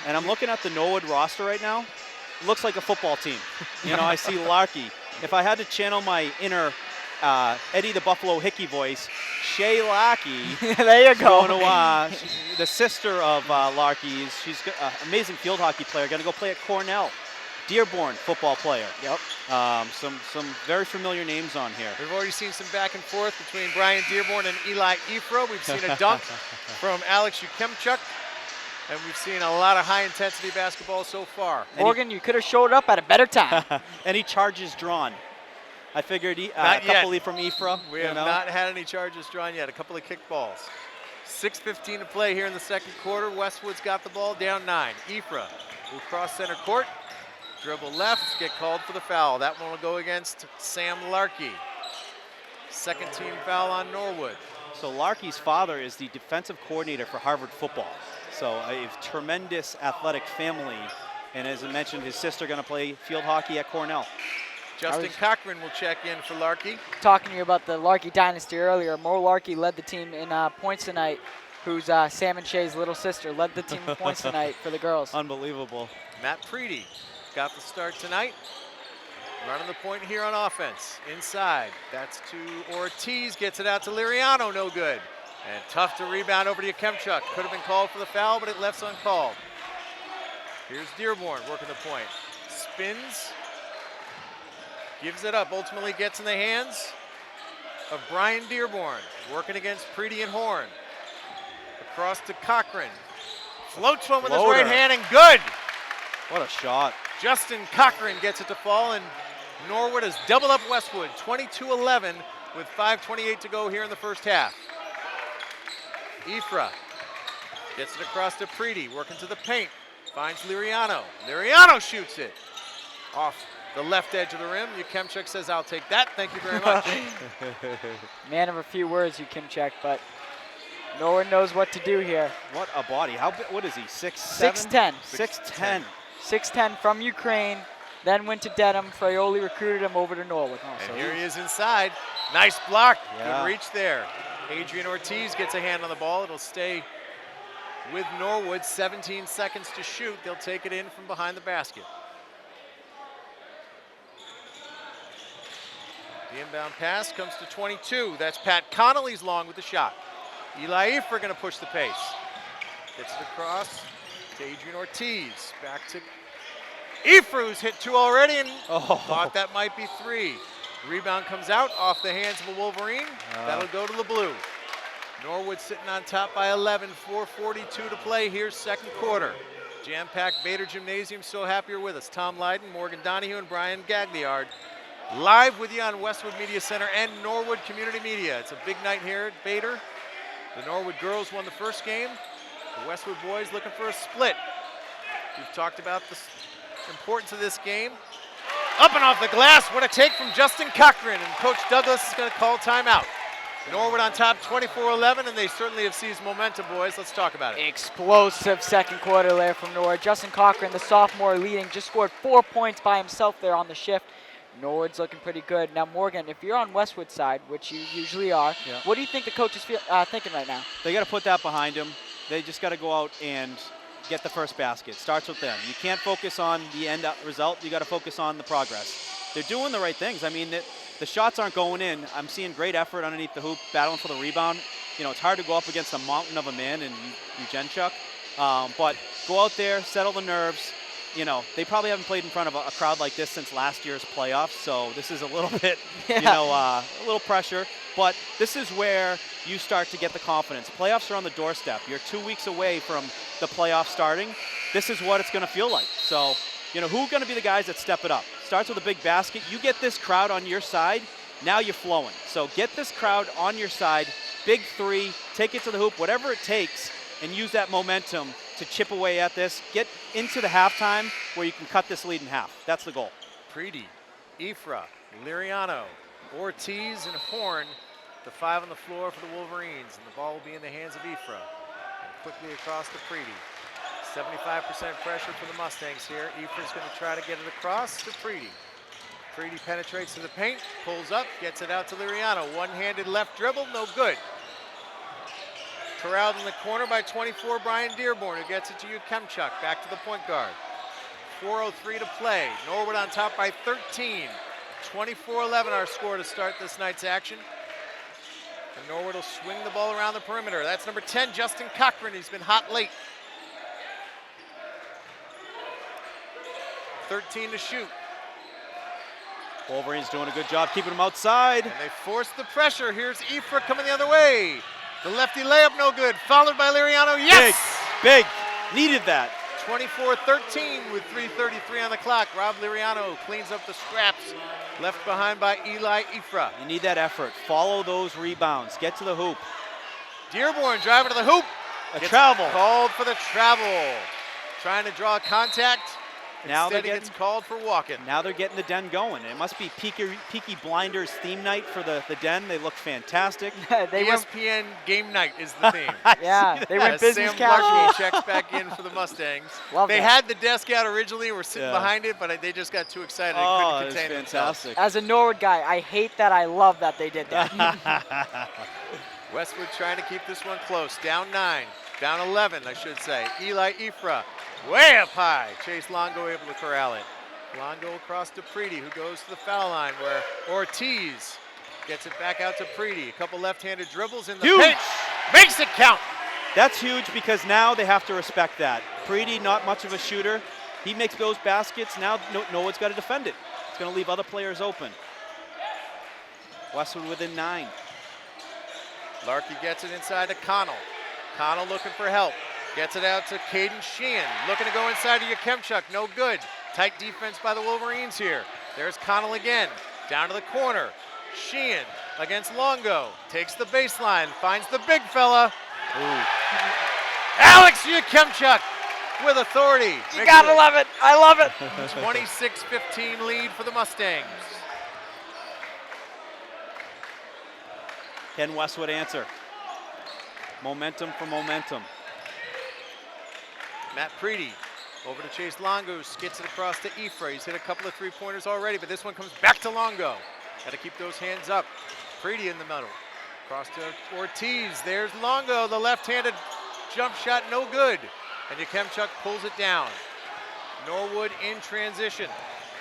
S9: And I'm looking at the Norwood roster right now. It looks like a football team. You know, I see Larky. If I had to channel my inner Eddie the Buffalo Hickey voice, Shay Larky.
S7: There you go.
S9: Going to, the sister of Larky. She's an amazing field hockey player. Going to go play at Cornell. Dearborn, football player.
S7: Yep.
S9: Some very familiar names on here.
S6: We've already seen some back and forth between Brian Dearborn and Eli Ifro. We've seen a dunk from Alex Ukemchuk. And we've seen a lot of high-intensity basketball so far.
S7: Morgan, you could have showed up at a better time.
S9: Any charges drawn? I figured a
S6: Not yet.
S9: couple from Ifra.
S6: We have not had any charges drawn yet. A couple of kickballs. 6:15 to play here in the second quarter. Westwood's got the ball down 9. Ifra will cross center court. Dribble left, get called for the foul. That one will go against Sam Larky. Second team foul on Norwood.
S9: So Larky's father is the defensive coordinator for Harvard football. So a tremendous athletic family. And as I mentioned, his sister going to play field hockey at Cornell.
S6: Justin Cochran will check in for Larky.
S7: Talking to you about the Larky dynasty earlier. Mo Larky led the team in points tonight, who's Sam and Shay's little sister, led the team in points tonight for the girls.
S9: Unbelievable.
S6: Matt Preedy got the start tonight. Running the point here on offense. Inside. That's to Ortiz. Gets it out to Liriano. No good. And tough to rebound over to Yakemchuk. Could have been called for the foul, but it left's uncalled. Here's Dearborn working the point. Spins. Gives it up. Ultimately gets in the hands of Brian Dearborn. Working against Preedy and Horn. Across to Cochran. Floats one with his right hand and good.
S9: What a shot.
S6: Justin Cochran gets it to fall, and Norwood has doubled up Westwood, 22-11 with 5:28 to go here in the first half. Ifra gets it across to Preedy, working to the paint, finds Liriano. Liriano shoots it off the left edge of the rim. Ukemchuk says, I'll take that, thank you very much.
S7: Man of a few words, Ukemchuk, but no one knows what to do here.
S9: What a body. What is he, 6'7"?
S7: 6'10".
S9: 6'10".
S7: 6'10" from Ukraine, then went to Dedham. Fraioli recruited him over to Norwood.
S6: And here he is inside. Nice block.
S9: Yeah.
S6: Good reach there. Adrian Ortiz gets a hand on the ball. It'll stay with Norwood. 17 seconds to shoot. They'll take it in from behind the basket. The inbound pass comes to 22. That's Pat Connolly's long with the shot. Eli Ifra going to push the pace. Gets it across to Adrian Ortiz. Back to Ifra, who's hit 2 already and thought that might be 3. Rebound comes out off the hands of a Wolverine. That'll go to the blue. Norwood sitting on top by 11, 4:42 to play. Here's second quarter. Jam-packed Bader Gymnasium. So happy you're with us. Tom Lydon, Morgan Donahue, and Brian Gagliard. Live with you on Westwood Media Center and Norwood Community Media. It's a big night here at Bader. The Norwood girls won the first game. The Westwood boys looking for a split. We've talked about the importance of this game. Up and off the glass. What a take from Justin Cochran. And Coach Douglas is going to call timeout. Norwood on top 24-11, and they certainly have seized momentum, boys. Let's talk about it.
S7: Explosive second quarter there from Norwood. Justin Cochran, the sophomore leading, just scored 4 points by himself there on the shift. Norwood's looking pretty good. Now, Morgan, if you're on Westwood's side, which you usually are, what do you think the coach is thinking right now?
S9: They got to put that behind them. They just got to go out and get the first basket. Starts with them. You can't focus on the end result. You got to focus on the progress. They're doing the right things. I mean, the shots aren't going in. I'm seeing great effort underneath the hoop, battling for the rebound. You know, it's hard to go up against a mountain of a man in Eugenchuk. But go out there, settle the nerves. You know, they probably haven't played in front of a crowd like this since last year's playoffs, so this is a little bit, a little pressure. But this is where you start to get the confidence. Playoffs are on the doorstep. You're 2 weeks away from the playoffs starting. This is what it's going to feel like. So, you know, who are going to be the guys that step it up? Starts with a big basket. You get this crowd on your side, now you're flowing. So get this crowd on your side, big three, take it to the hoop, whatever it takes, and use that momentum to chip away at this. Get into the halftime where you can cut this lead in half. That's the goal.
S6: Preedy, Ifra, Liriano, Ortiz, and Horn, the 5 on the floor for the Wolverines, and the ball will be in the hands of Ifra. And quickly across to Preedy. 75% pressure for the Mustangs here. Ifra's going to try to get it across to Preedy. Preedy penetrates to the paint, pulls up, gets it out to Liriano. One-handed left dribble, no good. Corralled in the corner by 24, Brian Dearborn, who gets it to Kemchuk, back to the point guard. 4:03 to play. Norwood on top by 13. 24-11 our score to start this night's action. And Norwood will swing the ball around the perimeter. That's number 10, Justin Cochran. He's been hot late. 13 to shoot.
S9: Wolverines doing a good job keeping them outside.
S6: And they force the pressure. Here's Ifra coming the other way. The lefty layup no good, followed by Liriano. Yes!
S9: Big, needed that.
S6: 24-13 with 3:33 on the clock. Rob Liriano cleans up the scraps left behind by Eli Ifra.
S9: You need that effort. Follow those rebounds. Get to the hoop.
S6: Dearborn driving to the hoop.
S9: A
S6: Gets
S9: travel.
S6: Called for the travel. Trying to draw contact.
S9: Now
S6: Instead, he gets called for walking.
S9: Now they're getting the Den going. It must be Peaky Blinders theme night for the Den. They look fantastic.
S6: ESPN game night is the theme.
S7: Yeah, they went business
S6: Sam
S7: casual.
S6: Larkey checks back in for the Mustangs.
S7: Love
S6: they
S7: that.
S6: had the desk out originally, were sitting behind it, but they just got too excited and couldn't
S9: it's
S6: contain themselves.
S9: fantastic.
S7: As a Norwood guy, I hate that. I love that they did that.
S6: Westwood trying to keep this one close. Down 9, down 11, I should say. Eli Ifra way up high. Chase Longo able to corral it. Longo across to Preedy, who goes to the foul line where Ortiz gets it back out to Preedy. A couple left-handed dribbles in the paint. Makes it count.
S9: That's huge because now they have to respect that. Preedy, not much of a shooter. He makes those baskets. Now Norwood's got to defend it. It's going to leave other players open. Westwood within 9.
S6: Larkey gets it inside to Connell. Connell looking for help. Gets it out to Caden Sheehan. Looking to go inside to Kemchuk. No good. Tight defense by the Wolverines here. There's Connell again. Down to the corner. Sheehan against Longo. Takes the baseline. Finds the big fella.
S9: Ooh.
S6: Alex Kemchuk with authority.
S7: You gotta love it. I love it.
S6: 26-15 lead for the Mustangs.
S9: Can Westwood answer? Momentum for momentum.
S6: Matt Preedy over to Chase Longo, skits it across to Ifra. He's hit a couple of three-pointers already, but this one comes back to Longo. Got to keep those hands up. Preedy in the middle. Across to Ortiz. There's Longo, the left-handed jump shot, no good. And Kemchuk pulls it down. Norwood in transition.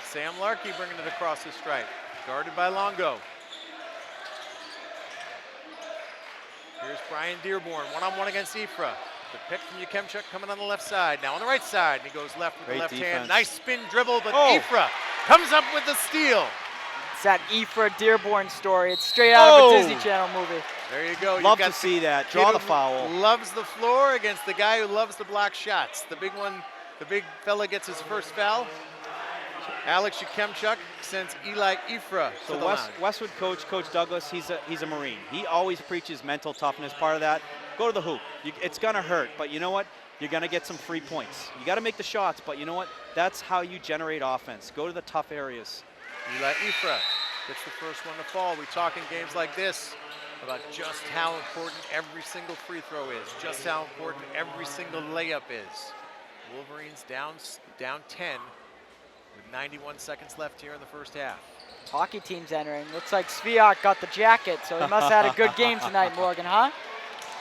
S6: Sam Larkey bringing it across the stripe. Guarded by Longo. Here's Brian Dearborn, one-on-one against Ifra. The pick from Kemchuk coming on the left side. Now on the right side, and he goes left with
S9: Great
S6: the left
S9: defense.
S6: hand. Nice spin dribble, but
S9: Oh.
S6: Ifra comes up with the steal.
S7: It's that Ifra Dearborn story. It's straight out of
S9: Oh.
S7: a Disney Channel movie.
S6: There you go.
S9: Love
S6: You've got
S9: to see that.
S6: kid
S9: Draw the
S6: who
S9: foul.
S6: Loves the floor against the guy who loves to block shots. The big one, the big fella gets his first foul. Alex Kemchuk sends Eli Ifra to
S9: So
S6: the line.
S9: Westwood Coach Douglas, he's a Marine. He always preaches mental toughness. Part of that, go to the hoop. It's gonna hurt, but you know what? You're gonna get some free points. You gotta make the shots, but you know what? That's how you generate offense. Go to the tough areas.
S6: Eli Ifra gets the first one to fall. We talk in games like this about just how important every single free throw is, just how important every single layup is. Wolverines down 10 with 91 seconds left here in the first half.
S7: Hockey team's entering. Looks like Sviak got the jacket, so he must have had a good game tonight, Morgan, huh?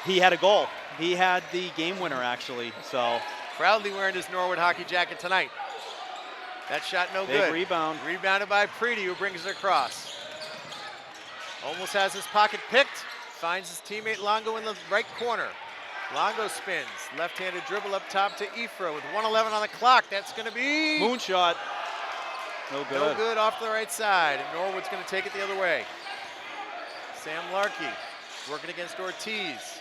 S9: He had a goal. He had the game winner, actually. So
S6: Proudly wearing his Norwood hockey jacket tonight. That shot no
S9: big
S6: good.
S9: rebound.
S6: Rebounded by Preedy, who brings it across. Almost has his pocket picked. Finds his teammate Longo in the right corner. Longo spins. Left-handed dribble up top to Ifra with 1:11 on the clock. That's going to be
S9: Moonshot. No good.
S6: no good off the right side. And Norwood's going to take it the other way. Sam Larkey working against Ortiz.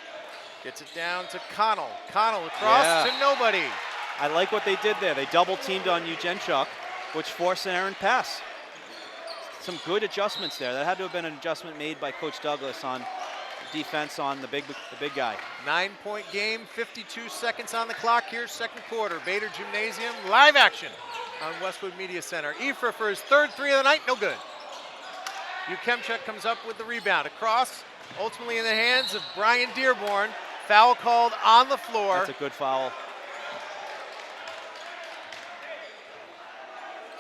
S6: Gets it down to Connell. Connell across to nobody.
S9: I like what they did there. They double teamed on Eugenchuk, which forced an errant pass. Some good adjustments there. That had to have been an adjustment made by Coach Douglas on defense on the big guy.
S6: 9-point game, 52 seconds on the clock here, second quarter. Bader Gymnasium, live action on Westwood Media Center. Ifra for his third three of the night, no good. Ukemchuk comes up with the rebound. Across, ultimately in the hands of Brian Dearborn. Foul called on the floor.
S9: That's a good foul.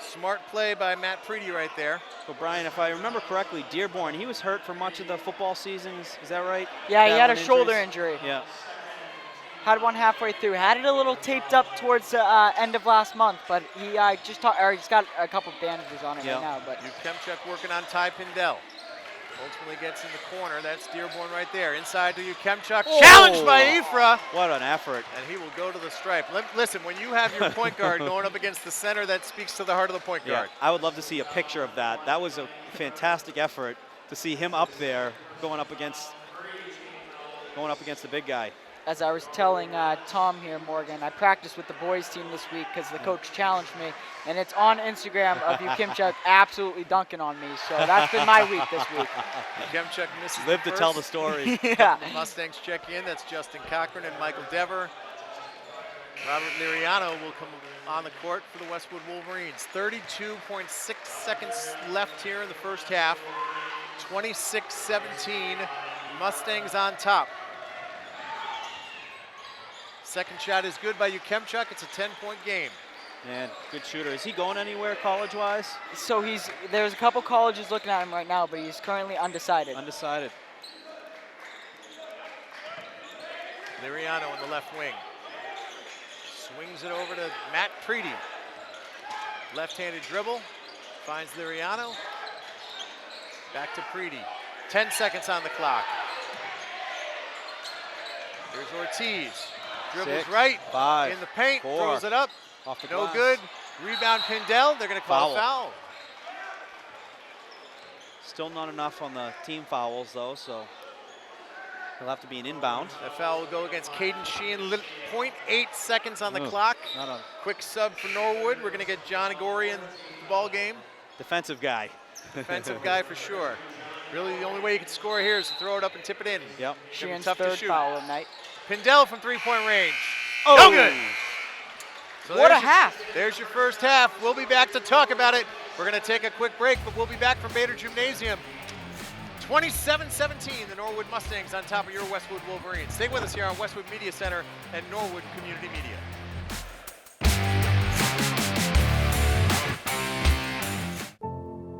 S6: Smart play by Matt Preedy right there.
S9: But Brian, if I remember correctly, Dearborn, he was hurt for much of the football season. Is that right?
S7: Yeah, he had a
S9: Injuries?
S7: shoulder injury.
S9: Yeah.
S7: Had one halfway through. Had it a little taped up towards the end of last month, but he he's got a couple bandages on it right now. But
S6: Ukemchuk working on Ty Pindell. Ultimately gets in the corner. That's Dearborn right there. Inside to Ukemchuk.
S9: Oh.
S6: Challenged by Ifra.
S9: What an effort.
S6: And he will go to the stripe. Listen, when you have your point guard going up against the center, that speaks to the heart of the point guard.
S9: I would love to see a picture of that. That was a fantastic effort to see him up there going up against the big guy.
S7: as I was telling Tom here, Morgan, I practiced with the boys team this week because the coach challenged me, and it's on Instagram of Ukemchuk absolutely dunking on me. So that's been my week this week.
S6: Ukemchuk misses
S9: Live
S6: the
S9: to tell the
S6: first.
S9: story.
S7: Yeah.
S6: The Mustangs check in. That's Justin Cochran and Michael Dever. Robert Liriano will come on the court for the Westwood Wolverines. 32.6 seconds left here in the first half. 26-17, Mustangs on top. Second shot is good by Ukemchuk. It's a 10-point game.
S9: Man, good shooter. Is he going anywhere college-wise?
S7: So there's a couple colleges looking at him right now, but he's currently undecided.
S9: Undecided.
S6: Liriano in the left wing. Swings it over to Matt Preedy. Left-handed dribble. Finds Liriano. Back to Preedy. 10 seconds on the clock. Here's Ortiz. Dribbles
S9: 6,
S6: right.
S9: 5,
S6: in the paint.
S9: 4.
S6: Throws it up.
S9: Off the
S6: No
S9: glass.
S6: good. Rebound Pindell. They're going to call a foul.
S9: Still not enough on the team fouls, though, so he'll have to be an inbound.
S6: That foul will go against Caden Sheehan. 0.8 seconds on the clock.
S9: Not a
S6: Quick sub for Norwood. We're going to get John Agori in the ball game.
S9: defensive guy.
S6: Defensive guy for sure. Really, the only way you can score here is to throw it up and tip it in.
S9: Yep.
S6: It's gonna be
S7: Sheehan's
S6: tough to
S7: third
S6: shoot.
S7: foul of the night.
S6: Pindell from three-point range.
S9: Oh.
S6: No good. So
S7: What a
S6: there's your-
S7: half.
S6: There's your first half. We'll be back to talk about it. We're going to take a quick break, but we'll be back from Bader Gymnasium. 27-17, the Norwood Mustangs on top of your Westwood Wolverines. Stay with us here on Westwood Media Center and Norwood Community Media.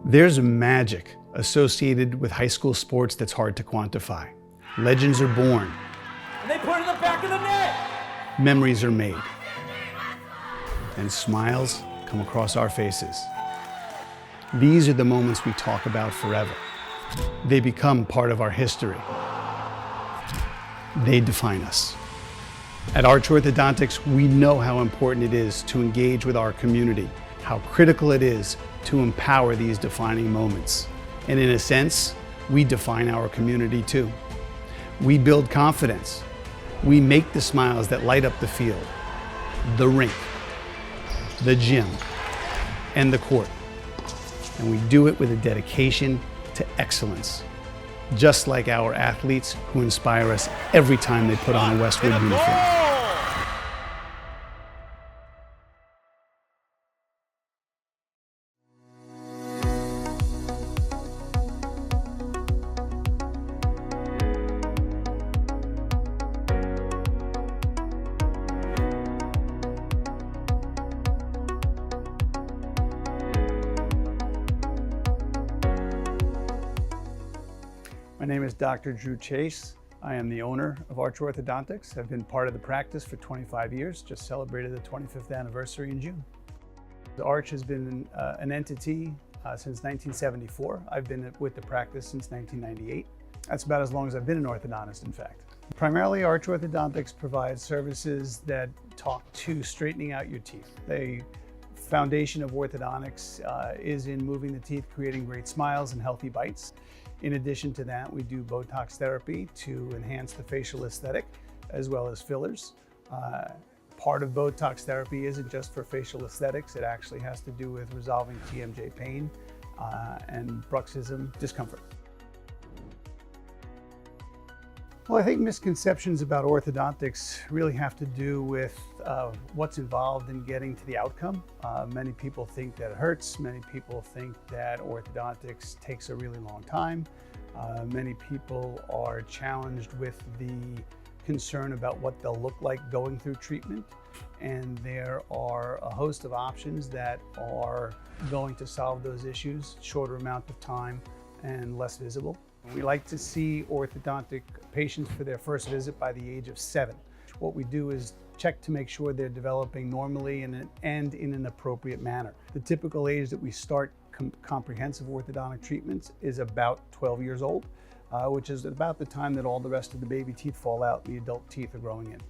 S3: There's magic associated with high school sports that's hard to quantify. Legends are born,
S4: And they put it in the back of the net.
S3: memories are made, and smiles come across our faces. These are the moments we talk about forever. They become part of our history. They define us. At Arch Orthodontics, we know how important it is to engage with our community, how critical it is to empower these defining moments. And in a sense, we define our community too. We build confidence. We make the smiles that light up the field, the rink, the gym, and the court. And we do it with a dedication to excellence, just like our athletes who inspire us every time they put on a Westwood uniform. My name is Dr. Drew Chase. I am the owner of Arch Orthodontics. I've been part of the practice for 25 years, just celebrated the 25th anniversary in June. The Arch has been an entity since 1974. I've been with the practice since 1998. That's about as long as I've been an orthodontist, in fact. Primarily, Arch Orthodontics provides services that talk to straightening out your teeth. The foundation of orthodontics is in moving the teeth, creating great smiles and healthy bites. In addition to that, we do Botox therapy to enhance the facial aesthetic, as well as fillers. Part of Botox therapy isn't just for facial aesthetics. It actually has to do with resolving TMJ pain and bruxism discomfort. Well, I think misconceptions about orthodontics really have to do with what's involved in getting to the outcome. Many people think that it hurts. Many people think that orthodontics takes a really long time. Many people are challenged with the concern about what they'll look like going through treatment. And there are a host of options that are going to solve those issues, shorter amount of time and less visible. We like to see orthodontic patients for their first visit by the age of 7. What we do is check to make sure they're developing normally and in an appropriate manner. The typical age that we start comprehensive orthodontic treatments is about 12 years old, which is about the time that all the rest of the baby teeth fall out and the adult teeth are growing in.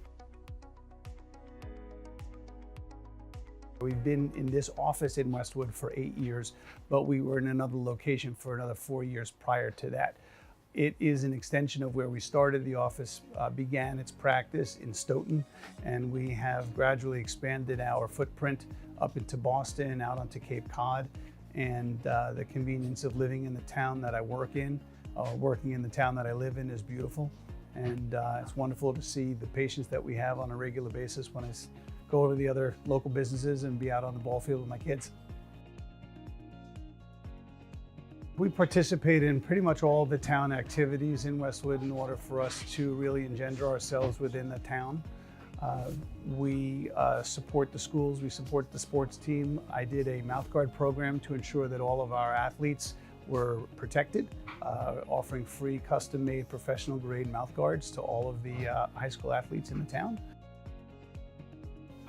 S3: We've been in this office in Westwood for 8 years, but we were in another location for another 4 years prior to that. It is an extension of where we started. The office began its practice in Stoughton, and we have gradually expanded our footprint up into Boston, out onto Cape Cod, and the convenience of living in the town that I work in, working in the town that I live in is beautiful. And it's wonderful to see the patients that we have on a regular basis when I go over to the other local businesses and be out on the ball field with my kids. We participate in pretty much all the town activities in Westwood in order for us to really engender ourselves within the town. We support the schools, we support the sports team. I did a mouthguard program to ensure that all of our athletes were protected, offering free custom-made professional grade mouthguards to all of the high school athletes in the town.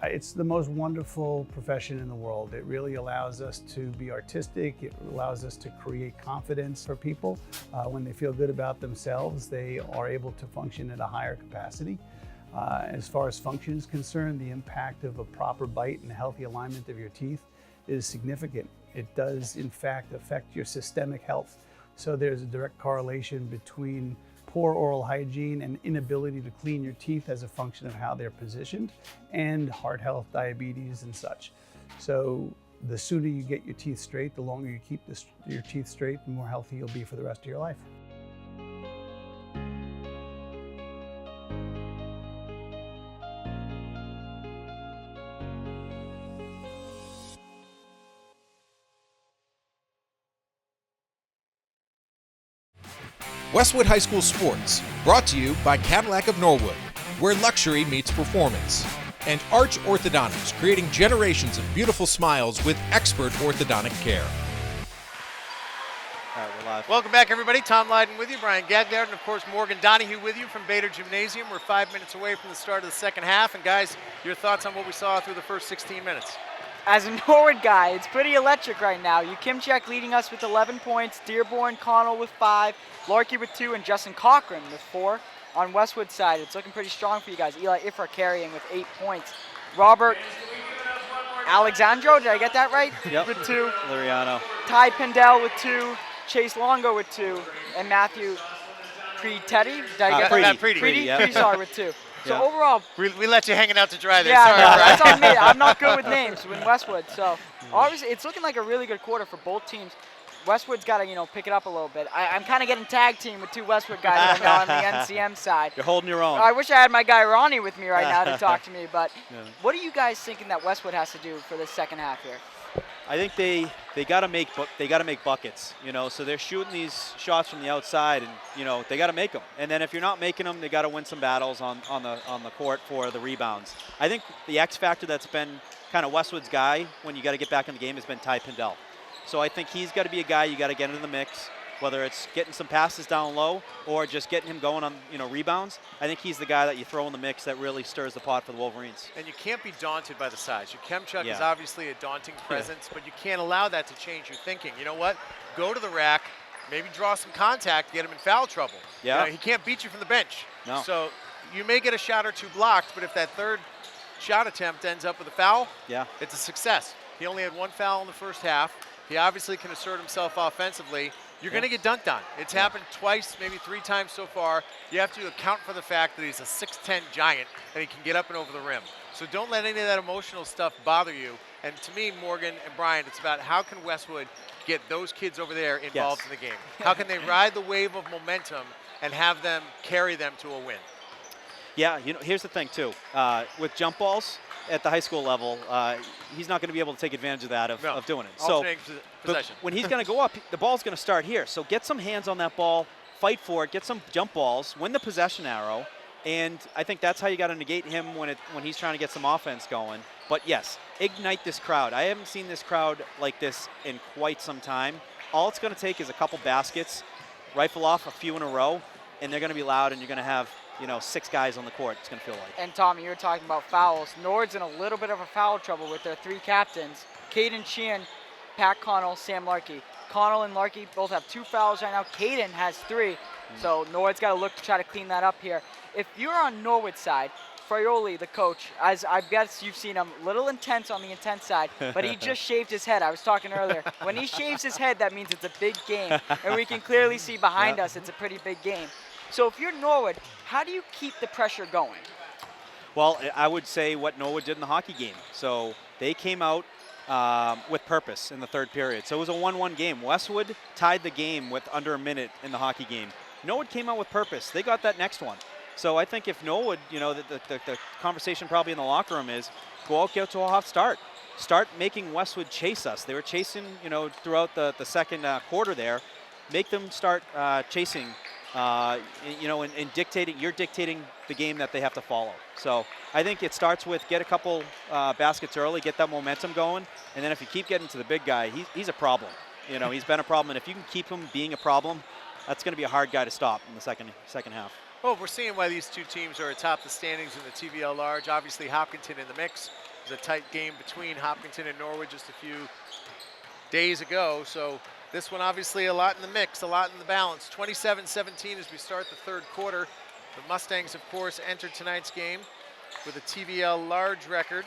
S3: It's the most wonderful profession in the world. It really allows us to be artistic. It allows us to create confidence for people. When they feel good about themselves, they are able to function at a higher capacity. As far as function is concerned, the impact of a proper bite and a healthy alignment of your teeth is significant. It does, in fact, affect your systemic health. So there's a direct correlation between poor oral hygiene and inability to clean your teeth as a function of how they're positioned, and heart health, diabetes, and such. So the sooner you get your teeth straight, the longer you keep your teeth straight, the more healthy you'll be for the rest of your life.
S5: Westwood High School Sports, brought to you by Cadillac of Norwood, where luxury meets performance. And Arch Orthodontics, creating generations of beautiful smiles with expert orthodontic care.
S9: All right, we're live.
S6: Welcome back, everybody. Tom Lydon with you, Brian Gagliard, and of course Morgan Donahue with you from Bader Gymnasium. We're 5 minutes away from the start of the second half. And guys, your thoughts on what we saw through the first 16 minutes?
S7: As a Norwood guy, it's pretty electric right now. Ukimchek leading us with 11 points, Dearborn, Connell with 5, Larkey with 2, and Justin Cochran with 4. On Westwood side, it's looking pretty strong for you guys. Eli Ifra carrying with 8 points. Robert Alexandro, did I get that right?
S9: Yep.
S7: With 2.
S9: Liriano.
S7: Ty Pendel with 2, Chase Longo with 2, and Matthew Pretetti. Did I get that?
S6: Preety.
S9: Yeah.
S7: Presar with 2. So
S9: Yeah.
S7: overall,
S6: We let you hanging out to dry there.
S7: yeah,
S6: Sorry,
S7: no,
S6: Brian.
S7: that's on me. I'm not good with names in Westwood. So obviously, it's looking like a really good quarter for both teams. Westwood's got to, pick it up a little bit. I'm kind of getting tag team with 2 Westwood guys right now on the NCM side.
S9: You're holding your own.
S7: I wish I had my guy Ronnie with me right now to talk to me. But what are you guys thinking that Westwood has to do for this second half here?
S9: I think they got to make buckets, So they're shooting these shots from the outside, and they got to make them. And then if you're not making them, they got to win some battles on the court for the rebounds. I think the X factor that's been kind of Westwood's guy when you got to get back in the game has been Ty Pendel. So I think he's got to be a guy you got to get into the mix, whether it's getting some passes down low or just getting him going on rebounds. I think he's the guy that you throw in the mix that really stirs the pot for the Wolverines.
S6: And you can't be daunted by the size. Ukimchek is
S9: Yeah.
S6: obviously a daunting presence, but you can't allow that to change your thinking. You know what? Go to the rack, maybe draw some contact, get him in foul trouble.
S9: Yeah.
S6: He can't beat you from the bench.
S9: No.
S6: So you may get a shot or 2 blocked, but if that third shot attempt ends up with a foul,
S9: Yeah.
S6: it's a success. He only had 1 foul in the first half. He obviously can assert himself offensively, you're going to get dunked on. It's happened twice, maybe 3 times so far. You have to account for the fact that he's a 6'10" giant and he can get up and over the rim. So don't let any of that emotional stuff bother you. And to me, Morgan and Brian, it's about how can Westwood get those kids over there involved in the game? How can they ride the wave of momentum and have them carry them to a win?
S9: Yeah, here's the thing too. With jump balls at the high school level, he's not going to be able to take advantage of that of doing it. So
S6: possession.
S9: when he's going to go up, the ball's going to start here. So get some hands on that ball, fight for it, get some jump balls, win the possession arrow, and I think that's how you got to negate him when he's trying to get some offense going. But yes, ignite this crowd. I haven't seen this crowd like this in quite some time. All it's going to take is a couple baskets, rifle off a few in a row, and they're going to be loud, and you're going to have 6 guys on the court, it's going to feel like.
S7: And Tommy, you were talking about fouls. Norwood's in a little bit of a foul trouble with their 3 captains, Caden Sheehan, Pat Connell, Sam Larkey. Connell and Larkey both have 2 fouls right now. Caden has 3, so Norwood's got to look to try to clean that up here. If you're on Norwood's side, Fraioli, the coach, as I guess you've seen him, a little intense on the intense side, but he just shaved his head. I was talking earlier. When he shaves his head, that means it's a big game, and we can clearly see behind us it's a pretty big game. So if you're Norwood, how do you keep the pressure going?
S9: Well, I would say what Norwood did in the hockey game. So they came out with purpose in the 3rd period. So it was a 1-1 game. Westwood tied the game with under a minute in the hockey game. Norwood came out with purpose. They got that next one. So I think if Norwood, the conversation probably in the locker room is go out, get to a hot start. Start making Westwood chase us. They were chasing, throughout the second quarter there. Make them start chasing, and dictating. You're dictating the game that they have to follow. So I think it starts with get a couple baskets early, get that momentum going, and then if you keep getting to the big guy, he's a problem. He's been a problem, and if you can keep him being a problem, that's going to be a hard guy to stop in the second half.
S6: Well, we're seeing why these 2 teams are atop the standings in the TVL Large. Obviously, Hopkinton in the mix. It was a tight game between Hopkinton and Norwood just a few days ago. So this one obviously a lot in the mix, a lot in the balance. 27-17 as we start the 3rd quarter. The Mustangs, of course, entered tonight's game with a TVL Large record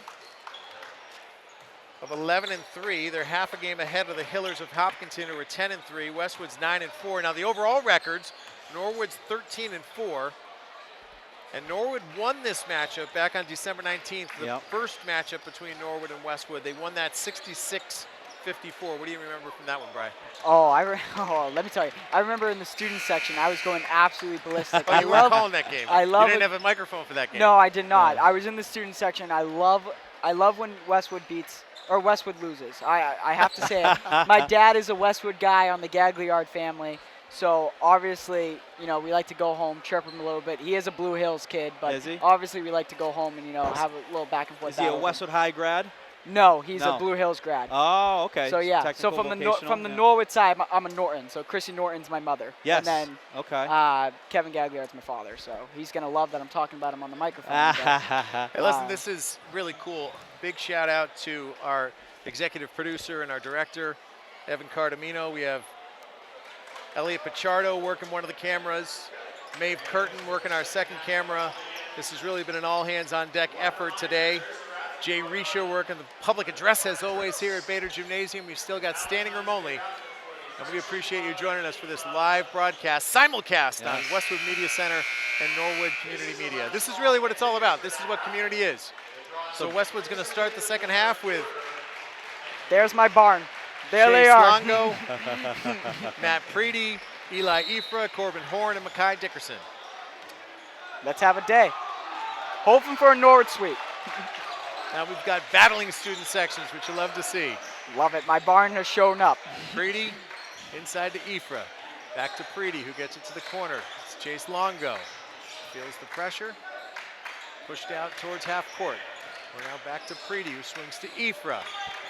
S6: of 11-3. They're half a game ahead of the Hillers of Hopkinton, who are 10-3. Westwood's 9-4. Now the overall records, Norwood's 13-4. And Norwood won this matchup back on December 19th, the first matchup between Norwood and Westwood. They won that 66-54. What do you remember from that one, Brian?
S7: Let me tell you. I remember in the student section, I was going absolutely ballistic.
S6: You were calling that game. You didn't have a microphone for that game.
S7: No, I did not. I was in the student section. I love when Westwood beats or Westwood loses. I have to say it. My dad is a Westwood guy on the Gagliard family. So obviously, we like to go home, chirp him a little bit. He is a Blue Hills kid, but obviously we like to go home and, have a little back and forth.
S9: Is he a Westwood High grad?
S7: No, he's a Blue Hills grad.
S9: Oh, okay.
S7: So yeah, so from the Norwood side, I'm a Norton. So Chrissy Norton's my mother.
S9: Yes.
S7: And then Kevin Gagliard's my father. So he's gonna love that I'm talking about him on the microphone.
S6: Hey, listen, this is really cool. Big shout out to our executive producer and our director, Evan Cardamino. We have Elliot Pichardo working one of the cameras, Maeve Curtin working our second camera. This has really been an all-hands-on-deck effort today. Jay Risha working the public address, as always, here at Bader Gymnasium. We've still got standing room only. And we appreciate you joining us for this live broadcast, simulcast on Westwood Media Center and Norwood Community Media. This is really what it's all about. This is what community is. So Westwood's going to start the second half with...
S7: There's my barn. There
S6: Chase
S7: they are.
S6: Longo, Matt Preedy, Eli Ifra, Corbin Horn, and Makai Dickerson.
S7: Let's have a day. Hoping for a Norwood sweep.
S6: Now we've got battling student sections, which you love to see.
S7: Love it. My barn has shown up.
S6: Preedy inside to Ifra. Back to Preedy, who gets it to the corner. It's Chase Longo. Feels the pressure. Pushed out towards half court. We're now back to Preedy, who swings to Ifra.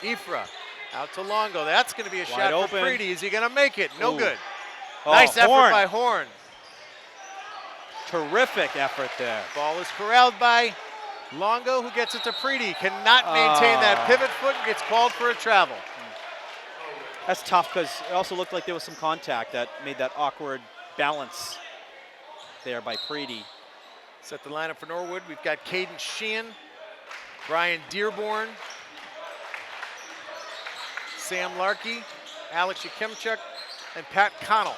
S6: Ifra out to Longo. That's going to be a shot
S9: open.
S6: for Preedy. Is he going to make it? No good.
S9: Oh,
S6: nice effort
S9: Horn.
S6: by Horn.
S9: Terrific effort there.
S6: Ball is corralled by Longo, who gets it to Preedy. Cannot maintain that pivot foot and gets called for a travel.
S9: That's tough because it also looked like there was some contact that made that awkward balance there by Preedy.
S6: Set the lineup for Norwood. We've got Caden Sheehan, Brian Dearborn, Sam Larkey, Alex Yakimchuk, and Pat Connell.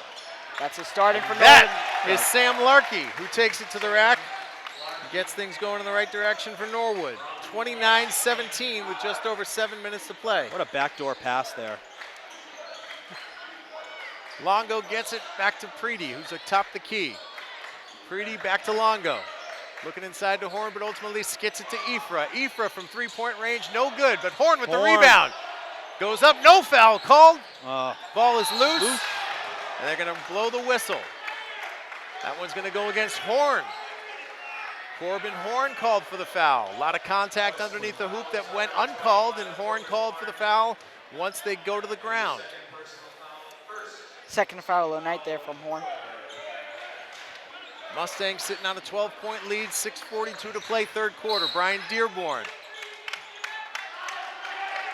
S7: That's a starting for
S6: That
S7: Norwood.
S6: is Sam Larkey, who takes it to the rack. Gets things going in the right direction for Norwood. 29-17 with just over 7 minutes to play.
S9: What a backdoor pass there.
S6: Longo gets it back to Preedy, who's atop the key. Preedy back to Longo. Looking inside to Horn, but ultimately skits it to Ifra. Ifra from three-point range, no good, but Horn with the rebound. Goes up, no foul called. Ball is loose, and they're gonna blow the whistle. That one's gonna go against Horn. Corbin Horn called for the foul. A lot of contact underneath the hoop that went uncalled, and Horn called for the foul once they go to the ground.
S7: Second foul of the night there from Horn.
S6: Mustangs sitting on a 12-point lead, 6:42 to play, third quarter. Brian Dearborn.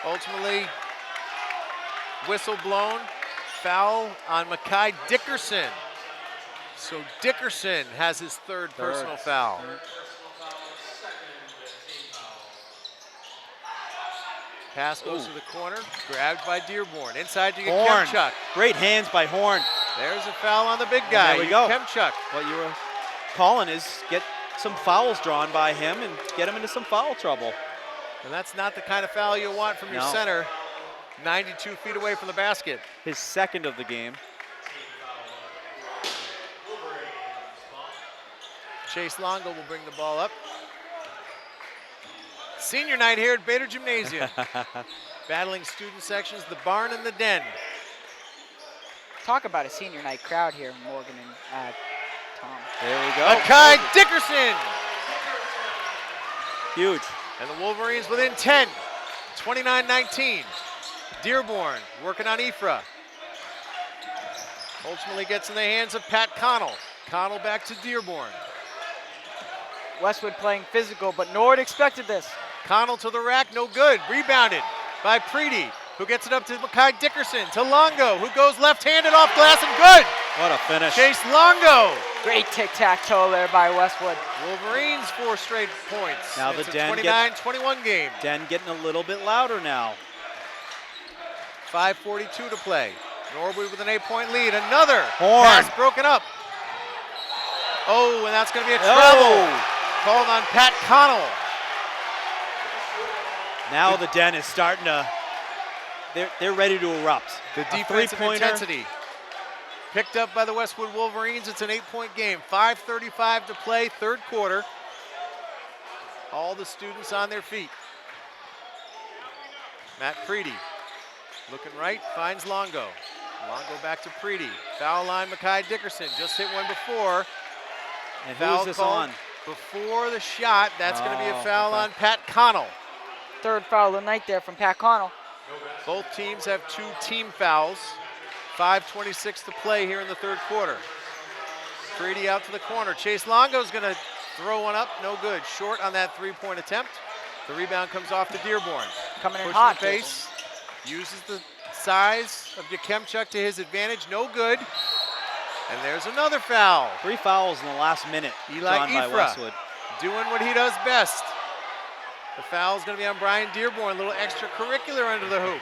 S6: Ultimately, whistle blown, foul on Makai Dickerson. So Dickerson has his third personal foul. Pass goes to the corner, grabbed by Dearborn. Inside to
S9: Horn.
S6: Kemchuk.
S9: Great hands by Horn.
S6: There's a foul on the big guy.
S9: There we go.
S6: Kemchuk.
S9: What you were calling is get some fouls drawn by him and get him into some foul trouble.
S6: And that's not the kind of foul you want from your center. 92 feet away from the basket.
S9: His second of the game.
S6: Chase Longo will bring the ball up. Senior night here at Bader Gymnasium. Battling student sections, the barn and the den.
S7: Talk about a senior night crowd here, Morgan and Tom.
S9: There we go.
S6: Makai Dickerson.
S9: Huge.
S6: And the Wolverines within 10, 29-19. Dearborn working on Ifra. Ultimately gets in the hands of Pat Connell. Connell back to Dearborn.
S7: Westwood playing physical, but Norwood expected this.
S6: Connell to the rack, no good. Rebounded by Preedy, who gets it up to Makai Dickerson, to Longo, who goes left-handed off glass and good.
S9: What a finish.
S6: Chase Longo.
S7: Great tic-tac-toe there by Westwood.
S6: Wolverines 4 straight points.
S9: Now
S6: it's
S9: the
S6: a
S9: Den
S6: 29-21 game.
S9: Den getting a little bit louder now.
S6: 5:42 to play. Norwood with an 8-point lead. Another
S9: Horn.
S6: pass broken up. Oh, and that's going to be a travel. Called on Pat Connell.
S9: Now the Den is starting to, they're ready to erupt.
S6: The
S9: A
S6: defensive
S9: three-pointer.
S6: intensity picked up by the Westwood Wolverines. It's an 8-point game. 5:35 to play, third quarter. All the students on their feet. Matt Preedy looking right, finds Longo. Longo back to Preedy. Foul line, Makai Dickerson. Just hit one before.
S9: And
S6: Foul
S9: who's this
S6: called
S9: on?
S6: before the shot. That's going to be a
S9: Oh,
S6: foul
S9: okay.
S6: on Pat Connell.
S7: Third foul of the night there from Pat Connell.
S6: Both teams have 2 team fouls. 5:26 to play here in the third quarter. Preedy out to the corner. Chase Longo's going to throw one up. No good. Short on that 3-point attempt. The rebound comes off to Dearborn.
S7: Coming in
S6: Pushing
S7: hot.
S6: the pace. Uses the size of Yakemchuk to his advantage. No good. And there's another foul.
S9: 3 fouls in the last minute
S6: Eli
S9: drawn by
S6: Ifra
S9: Westwood.
S6: doing what he does best. The foul's going to be on Brian Dearborn. A little extracurricular under the hoop.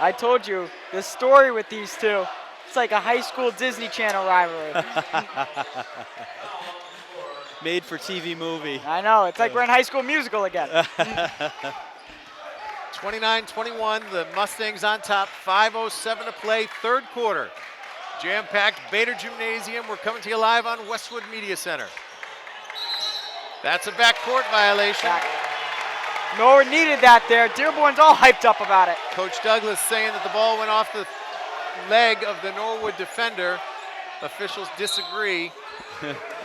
S7: I told you, the story with these two, it's like a high school Disney Channel rivalry.
S9: Made for TV movie.
S7: I know, it's like we're in High School Musical again.
S6: 29-21, the Mustangs on top, 5:07 to play, third quarter. Jam-packed Bader Gymnasium. We're coming to you live on Westwood Media Center. That's a backcourt violation.
S7: Norwood needed that there. Dearborn's all hyped up about it.
S6: Coach Douglas saying that the ball went off the leg of the Norwood defender. Officials disagree.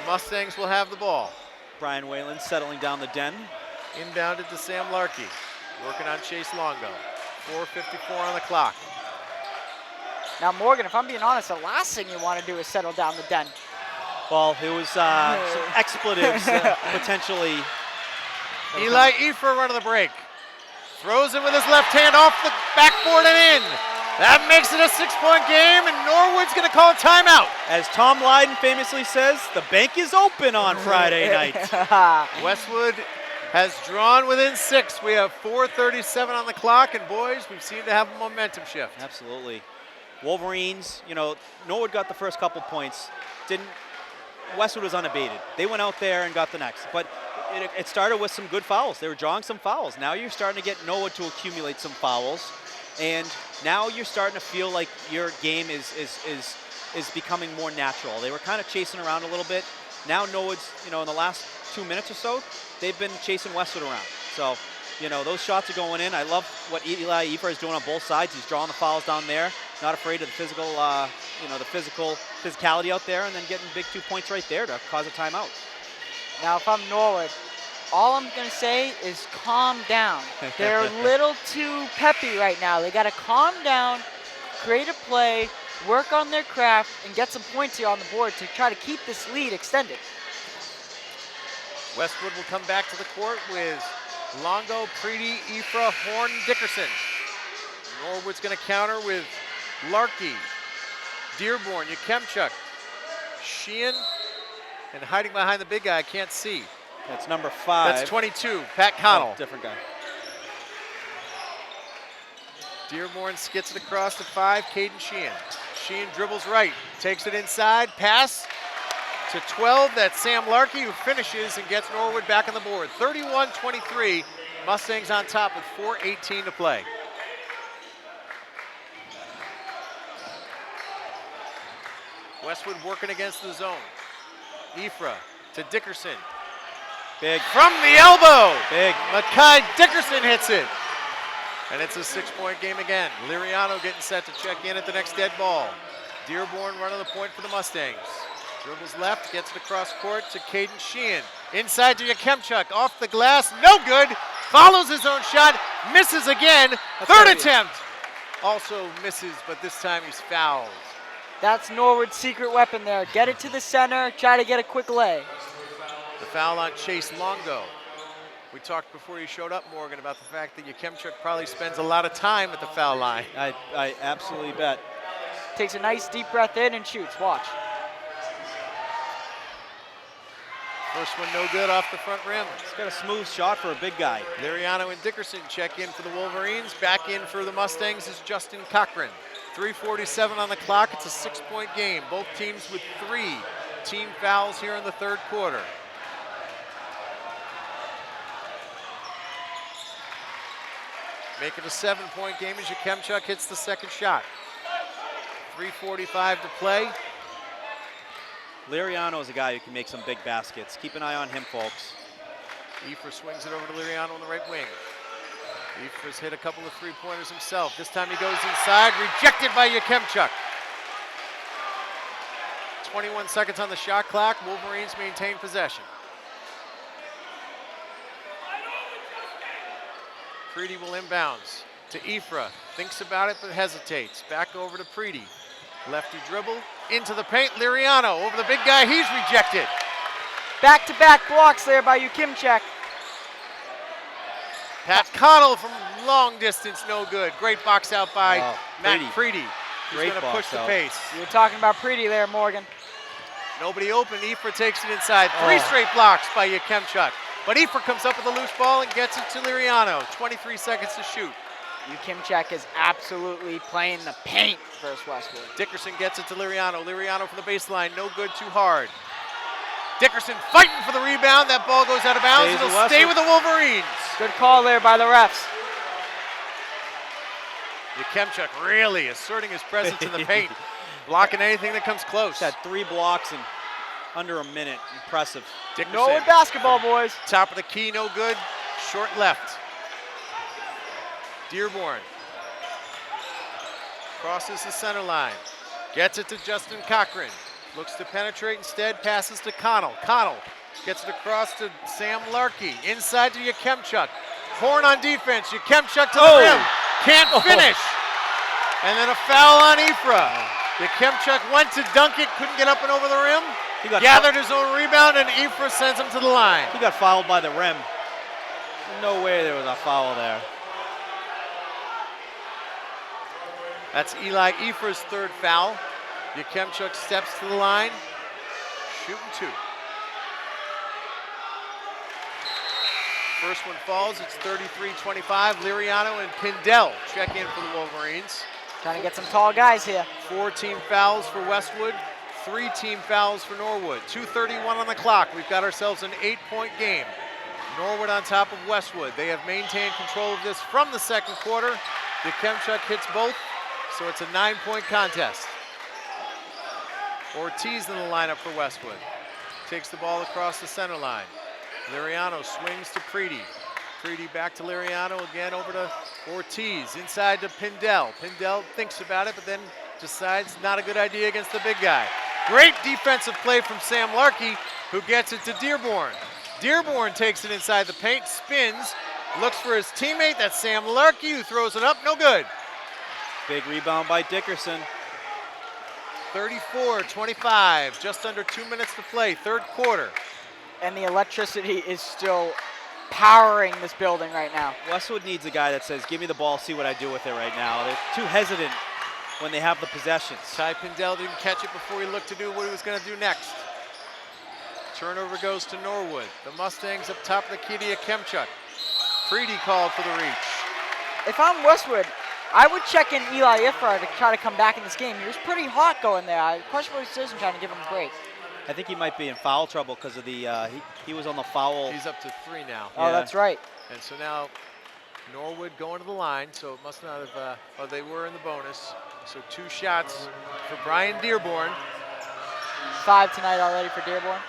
S6: Mustangs will have the ball.
S9: Brian Whalen settling down the Den.
S6: Inbounded to Sam Larkey. Working on Chase Longo. 4:54 on the clock.
S7: Now, Morgan, if I'm being honest, the last thing you want to do is settle down the Den.
S9: Well, it was some expletives potentially.
S6: Eli Ifra running the break. Throws it with his left hand off the backboard and in. That makes it a 6-point game, and Norwood's going to call a timeout.
S9: As Tom Lydon famously says, the bank is open on Friday night.
S6: Westwood has drawn within 6. We have 4:37 on the clock, and boys, we seem to have a momentum shift.
S9: Absolutely. Wolverines, Norwood got the first couple points. Westwood was unabated. They went out there and got the next. But it started with some good fouls. They were drawing some fouls. Now you're starting to get Norwood to accumulate some fouls. And now you're starting to feel like your game is becoming more natural. They were kind of chasing around a little bit. Now Norwood's, in the last 2 minutes or so, they've been chasing Westwood around. So, those shots are going in. I love what Eli Efer is doing on both sides. He's drawing the fouls down there, not afraid of the physical, physicality out there, and then getting big 2 points right there to cause a timeout.
S7: Now, if I'm Norwood, all I'm going to say is calm down. They're a little too peppy right now. They got to calm down, create a play, work on their craft, and get some points here on the board to try to keep this lead extended.
S6: Westwood will come back to the court with Longo, Preedy, Ifra, Horn, Dickerson. Norwood's going to counter with Larkey, Dearborn, Yakemchuk, Sheehan, and hiding behind the big guy, I can't see.
S9: That's number 5.
S6: That's 22, Pat Connell.
S9: Oh, different guy.
S6: Dearborn skits it across to 5, Caden Sheehan. Sheehan dribbles right, takes it inside, pass to 12. That's Sam Larkey who finishes and gets Norwood back on the board. 31-23, Mustangs on top with 4:18 to play. Westwood working against the zone. Ifra to Dickerson.
S9: Big.
S6: From the elbow.
S9: Big.
S6: Makai Dickerson hits it. And it's a 6-point game again. Liriano getting set to check in at the next dead ball. Dearborn running the point for the Mustangs. Dribbles left, gets it across court to Caden Sheehan. Inside to Yakemchuk, off the glass, no good. Follows his own shot, misses again. Third attempt. Also misses, but this time he's fouled.
S7: That's Norwood's secret weapon there. Get it to the center, try to get a quick lay.
S6: The foul on Chase Longo. We talked before you showed up, Morgan, about the fact that Yakemchuk probably spends a lot of time at the foul line.
S9: I absolutely bet.
S7: Takes a nice deep breath in and shoots. Watch.
S6: First one no good off the front rim.
S9: He's got a smooth shot for a big guy.
S6: Liriano and Dickerson check in for the Wolverines. Back in for the Mustangs is Justin Cochran. 3:47 on the clock. It's a 6-point game. Both teams with 3 team fouls here in the third quarter. Make it a 7-point game as Yakemchuk hits the second shot. 3:45 to play.
S9: Liriano is a guy who can make some big baskets. Keep an eye on him, folks.
S6: Ifra swings it over to Liriano on the right wing. Ifra's hit a couple of 3-pointers himself. This time he goes inside, rejected by Yakemchuk. 21 seconds on the shot clock. Wolverines maintain possession. Preedy will inbounds to Ifra. Thinks about it but hesitates. Back over to Preedy. Lefty dribble into the paint. Liriano over the big guy. He's rejected.
S7: Back-to-back blocks there by Yakemchuk.
S6: Pat Connell from long distance, no good. Great box out by Matt Preedy. He's going to push the pace.
S7: You were talking about Preedy there, Morgan.
S6: Nobody open. Ifra takes it inside. 3 straight blocks by Yakemchuk. But Ifra comes up with a loose ball and gets it to Liriano. 23 seconds to shoot.
S7: Yakemchuk is absolutely playing the paint versus Westwood.
S6: Dickerson gets it to Liriano. Liriano from the baseline, no good, too hard. Dickerson fighting for the rebound. That ball goes out of bounds. It'll stay with the Wolverines.
S7: Good call there by the refs.
S6: Yakemchuk really asserting his presence in the paint, blocking anything that comes close.
S9: He's had 3 blocks in under a minute. Impressive.
S6: Dickerson.
S7: Norwood basketball, boys.
S6: Top of the key, no good. Short left. Dearborn crosses the center line. Gets it to Justin Cochran. Looks to penetrate instead, passes to Connell. Connell gets it across to Sam Larkey. Inside to Yakemchuk. Horn on defense. Yakemchuk to the rim. Can't finish. And then a foul on Ifra. Yakemchuk went to dunk it, couldn't get up and over the rim. He gathered his own rebound, and Ifra sends him to the line.
S9: He got fouled by the rim. No way there was a foul there.
S6: That's Eli Ifra's 3rd foul. Yakemchuk steps to the line, shooting 2. First one falls, it's 33-25. Liriano and Pindell check in for the Wolverines.
S7: Trying to get some tall guys here.
S6: 4 team fouls for Westwood, 3 team fouls for Norwood. 2:31 on the clock. We've got ourselves an 8-point game. Norwood on top of Westwood. They have maintained control of this from the second quarter. Kemchuk hits both, so it's a 9-point contest. Ortiz in the lineup for Westwood. Takes the ball across the center line. Liriano swings to Preedy. Preedy back to Liriano, again over to Ortiz, inside to Pindell. Pindell thinks about it, but then decides not a good idea against the big guy. Great defensive play from Sam Larkey, who gets it to Dearborn. Dearborn takes it inside the paint, spins, looks for his teammate, that's Sam Larkey, who throws it up, no good.
S9: Big rebound by Dickerson.
S6: 34-25, just under 2 minutes to play, third quarter.
S7: And the electricity is still powering this building right now.
S9: Westwood needs a guy that says, give me the ball, see what I do with it right now. They're too hesitant when they have the possessions.
S6: Ty Pindell didn't catch it before he looked to do what he was going to do next. Turnover goes to Norwood. The Mustangs up top of the key to Kemchuk. Preedy called for the reach.
S7: If I'm Westwood, I would check in Eli Ifrar to try to come back in this game. He was pretty hot going there. I question his decision trying to give him a break.
S9: I think he might be in foul trouble because of the, he was on the foul.
S6: He's up to 3 now.
S7: Oh, that's right.
S6: And so now Norwood going to the line, so it must not have, oh, they were in the bonus. So 2 shots for Brian Dearborn.
S7: 5 tonight already for Dearborn.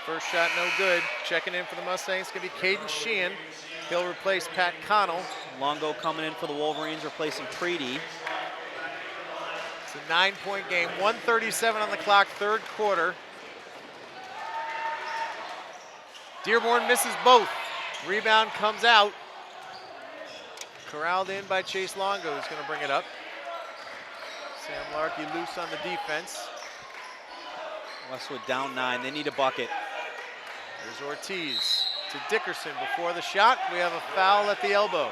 S6: First shot no good. Checking in for the Mustangs, going to be Caden Sheehan. He'll replace Pat Connell.
S9: Longo coming in for the Wolverines, replacing Preedy.
S6: It's a 9-point game, 1:37 on the clock, third quarter. Dearborn misses both. Rebound comes out. Corralled in by Chase Longo, who's going to bring it up. Sam Larkey loose on the defense.
S9: Westwood down 9, they need a bucket.
S6: There's Ortiz to Dickerson before the shot. We have a foul at the elbow.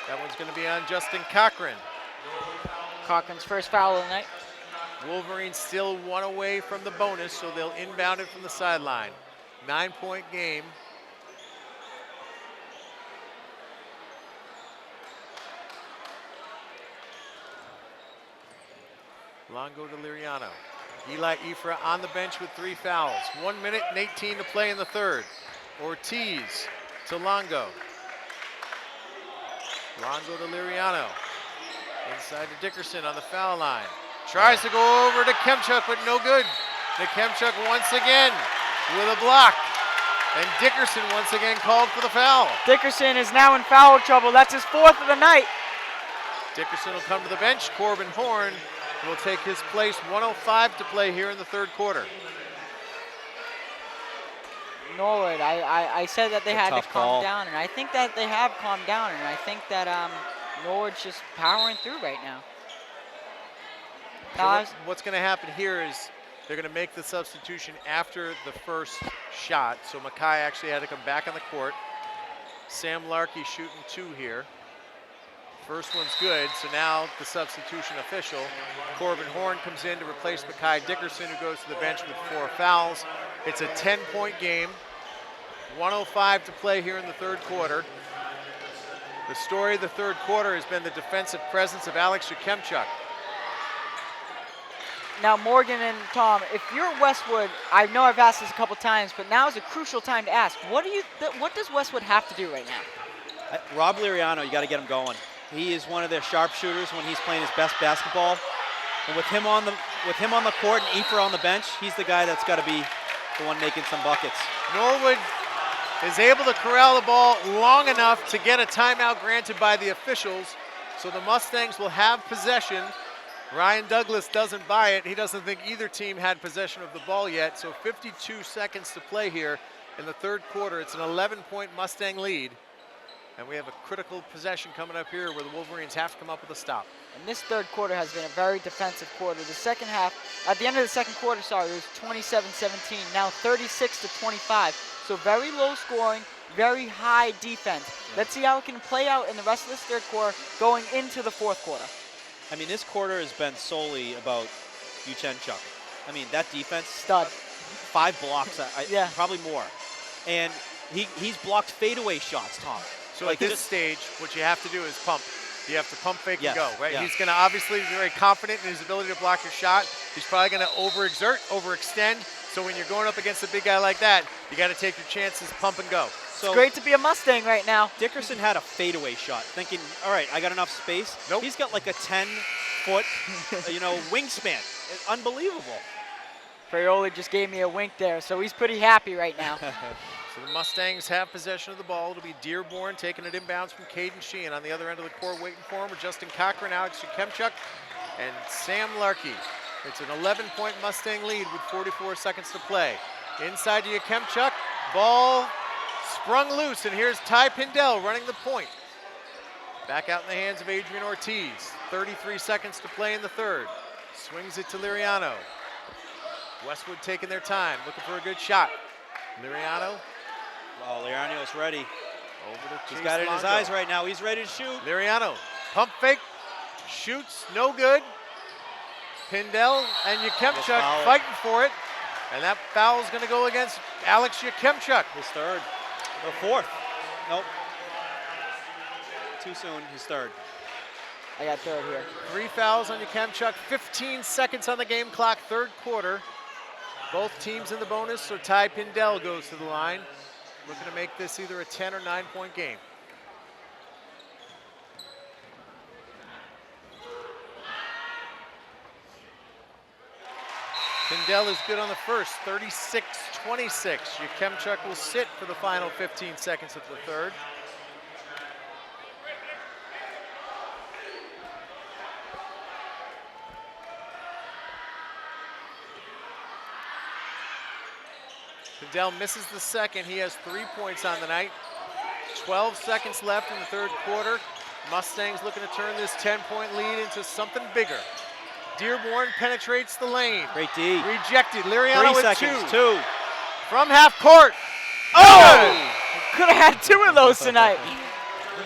S6: That one's going to be on Justin Cochran.
S7: Cochran's first foul of the night.
S6: Wolverines still 1 away from the bonus, so they'll inbound it from the sideline. 9-point game. Longo to Liriano. Eli Ifra on the bench with 3 fouls. 1 minute and 18 to play in the third. Ortiz to Longo. Longo to Liriano. Inside to Dickerson on the foul line. Tries to go over to Kemchuk, but no good. To Kemchuk once again with a block. And Dickerson once again called for the foul.
S7: Dickerson is now in foul trouble. That's his 4th of the night.
S6: Dickerson will come to the bench. Corbin Horn will take his place. 1:05 to play here in the third quarter.
S7: Norwood, I said that they had to
S9: tough
S7: calm
S9: call.
S7: down, and I think that they have calmed down, and I think that Norwood's just powering through right now.
S6: So what's going to happen here is they're going to make the substitution after the first shot. So Mackay actually had to come back on the court. Sam Larkey shooting 2 here. First one's good, so now the substitution official. Corbin Horn comes in to replace Mackay Dickerson, who goes to the bench with 4 fouls. It's a 10-point game. 1:05 to play here in the third quarter. The story of the third quarter has been the defensive presence of Alex Kemchuk.
S7: Now, Morgan and Tom, if you're Westwood, I know I've asked this a couple times, but now is a crucial time to ask. What does Westwood have to do right now?
S9: Rob Liriano, you got to get him going. He is one of their sharpshooters when he's playing his best basketball. And with him on the court and Efer on the bench, he's the guy that's got to be the one making some buckets.
S6: Norwood is able to corral the ball long enough to get a timeout granted by the officials, so the Mustangs will have possession. Ryan Douglas doesn't buy it. He doesn't think either team had possession of the ball yet, so 52 seconds to play here in the third quarter. It's an 11-point Mustang lead, and we have a critical possession coming up here where the Wolverines have to come up with a stop.
S7: And this third quarter has been a very defensive quarter. The second half, at the end of the second quarter, it was 27-17, now 36-25. So very low scoring, very high defense. Let's see how it can play out in the rest of this third quarter going into the fourth quarter.
S9: I mean, this quarter has been solely about Uchenchuk. I mean, that defense.
S7: Stud.
S9: 5 blocks,
S7: yeah.
S9: Probably more. And he's blocked fadeaway shots, Tom.
S6: So like at this stage, what you have to do is pump. you have to pump fake
S9: Yes,
S6: and go, right?
S9: yeah.
S6: He's going to obviously be very confident in his ability to block your shot. He's probably going to overexert, overextend. So when you're going up against a big guy like that, you got to take your chances, pump and go.
S9: So
S7: It's great to be a Mustang right now.
S9: Dickerson had a fadeaway shot, thinking, all right, I got enough space.
S6: Nope.
S9: He's got like a 10-foot, wingspan. It's unbelievable.
S7: Ferrioli just gave me a wink there, so he's pretty happy right now.
S6: So the Mustangs have possession of the ball. It'll be Dearborn taking it inbounds from Caden Sheehan. On the other end of the court, waiting for him are Justin Cochran, Alex Kemchuk, and Sam Larkey. It's an 11-point Mustang lead with 44 seconds to play. Inside to Kemchuk, ball sprung loose, and here's Ty Pindell running the point. Back out in the hands of Adrian Ortiz. 33 seconds to play in the third. Swings it to Liriano. Westwood taking their time, looking for a good shot. Liriano.
S9: Oh, Liriano's ready.
S6: Over to
S9: He's
S6: Chase
S9: got it in his
S6: Longo.
S9: eyes right now. He's ready to shoot.
S6: Liriano, pump fake, shoots, no good. Pindell and Yakemchuk
S9: foul.
S6: fighting for it. And that foul is going to go against Alex Yakemchuk.
S9: His third. Or fourth. Nope. Too soon. His third.
S7: I got third here.
S6: 3 fouls on Yakemchuk, 15 seconds on the game clock, third quarter. Both teams in the bonus, so Ty Pindell goes to the line. Looking to make this either a 10 or 9-point game. Pindell is good on the first, 36-26. Yakemchuk will sit for the final 15 seconds of the third. Pindell misses the second. He has 3 points on the night. 12 seconds left in the third quarter. Mustangs looking to turn this 10-point lead into something bigger. Dearborn penetrates the lane.
S9: Great D.
S6: Rejected. Liriano
S9: 3
S6: with
S9: seconds.
S6: 2.
S9: 2.
S6: From half court.
S7: Oh! Could have had 2 of those tonight.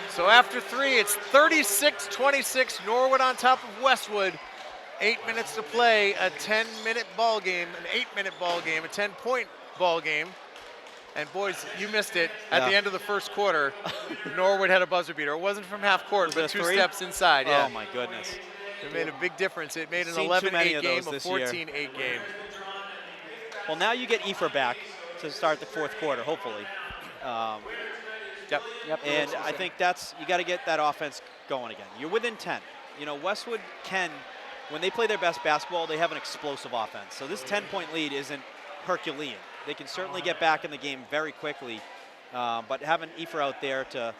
S6: So after 3, it's 36-26. Norwood on top of Westwood. 8 minutes to play. A 10-minute ball game. An 8-minute ball game. A 10-point ball game. And boys, you missed it. At the end of the first quarter, Norwood had a buzzer beater. It wasn't from half court, but 2 steps inside. Yeah.
S9: Oh my goodness.
S6: It made a big difference. It made an
S9: Seen too many
S6: 11-8
S9: of
S6: game
S9: those
S6: a
S9: this year.
S6: 14-8 game.
S9: Well, now you get Efer back to start the fourth quarter, hopefully.
S6: Yep.
S9: And I think you got to get that offense going again. You're within 10. Westwood when they play their best basketball, they have an explosive offense. So this 10-point lead isn't Herculean. They can certainly get back in the game very quickly, but having Efer out there to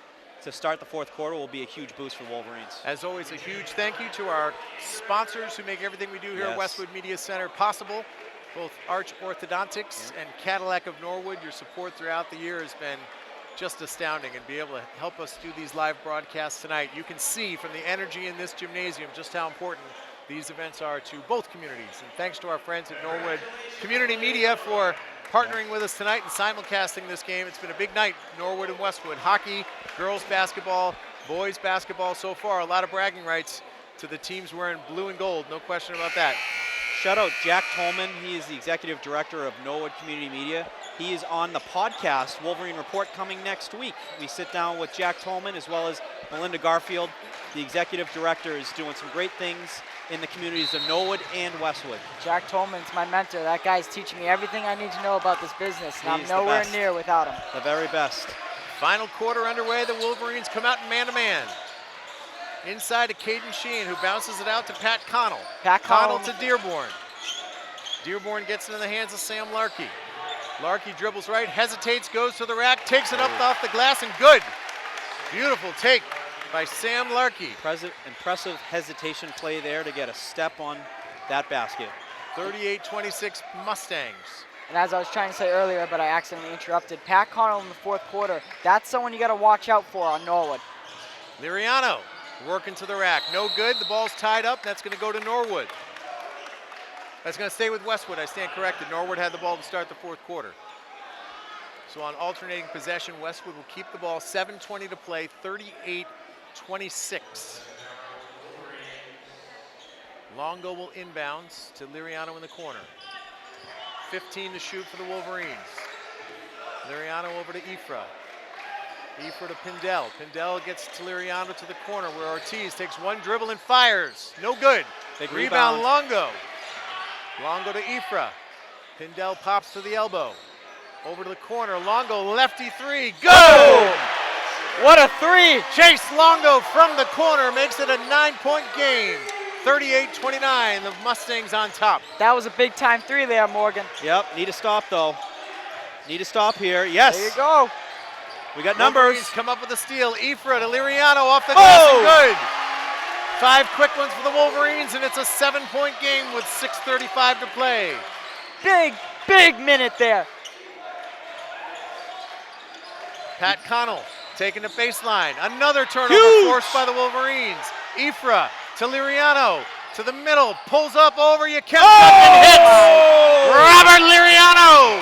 S9: start the fourth quarter will be a huge boost for Wolverines.
S6: As always, a huge thank you to our sponsors who make everything we do here at Westwood Media Center possible. Both Arch Orthodontics and Cadillac of Norwood. Your support throughout the year has been just astounding, and be able to help us do these live broadcasts tonight. You can see from the energy in this gymnasium just how important these events are to both communities. And thanks to our friends at Norwood Community Media for partnering with us tonight and simulcasting this game. It's been a big night, Norwood and Westwood. Hockey, girls basketball, boys basketball so far. A lot of bragging rights to the teams wearing blue and gold, no question about that.
S9: Shout out Jack Tolman. He is the executive director of Norwood Community Media. He is on the podcast, Wolverine Report, coming next week. We sit down with Jack Tolman as well as Melinda Garfield. The executive director is doing some great things in the communities of Norwood and Westwood.
S7: Jack Tolman's my mentor. That guy's teaching me everything I need to know about this business, and
S9: He's
S7: I'm
S9: the
S7: nowhere
S9: best.
S7: near without him.
S9: The very best.
S6: Final quarter underway. The Wolverines come out in man-to-man. Inside to Caden Sheehan, who bounces it out to Pat Connell.
S7: Pat
S6: Connell
S7: Connell.
S6: to Dearborn. Dearborn gets it in the hands of Sam Larkey. Larkey dribbles right, hesitates, goes to the rack, takes it up off the glass, and good. Beautiful take by Sam Larkey.
S9: Impressive hesitation play there to get a step on that basket.
S6: 38-26 Mustangs.
S7: And as I was trying to say earlier, but I accidentally interrupted, Pat Connell in the fourth quarter, that's someone you got to watch out for on Norwood.
S6: Liriano working to the rack. No good. The ball's tied up. That's going to go to Norwood. That's going to stay with Westwood. I stand corrected. Norwood had the ball to start the fourth quarter. So on alternating possession, Westwood will keep the ball. 7:20 to play, 38-26. Longo will inbounds to Liriano in the corner. 15 to shoot for the Wolverines. Liriano over to Ifra. Ifra to Pindell. Pindell gets Tilleriano to the corner where Ortiz takes one dribble and fires. No good.
S9: Big
S6: Rebound
S9: rebound.
S6: Longo. Longo to Ifra. Pindell pops to the elbow. Over to the corner. Longo lefty three. Go!
S7: What a three!
S6: Chase Longo from the corner makes it a 9-point game. 38-29. The Mustangs on top.
S7: That was a big time three there, Morgan.
S9: Yep, need to stop though. Need to stop here. Yes.
S7: There you go.
S9: We got numbers.
S6: Wolverines come up with a steal. Ifra to Liriano off the glass and good. 5 quick ones for the Wolverines, and it's a 7-point game with 6:35 to play.
S7: Big minute there.
S6: Pat Connell taking the baseline. Another turnover
S9: Huge.
S6: forced by the Wolverines. Ifra to Liriano to the middle, pulls up over you, and hits. Robert Liriano.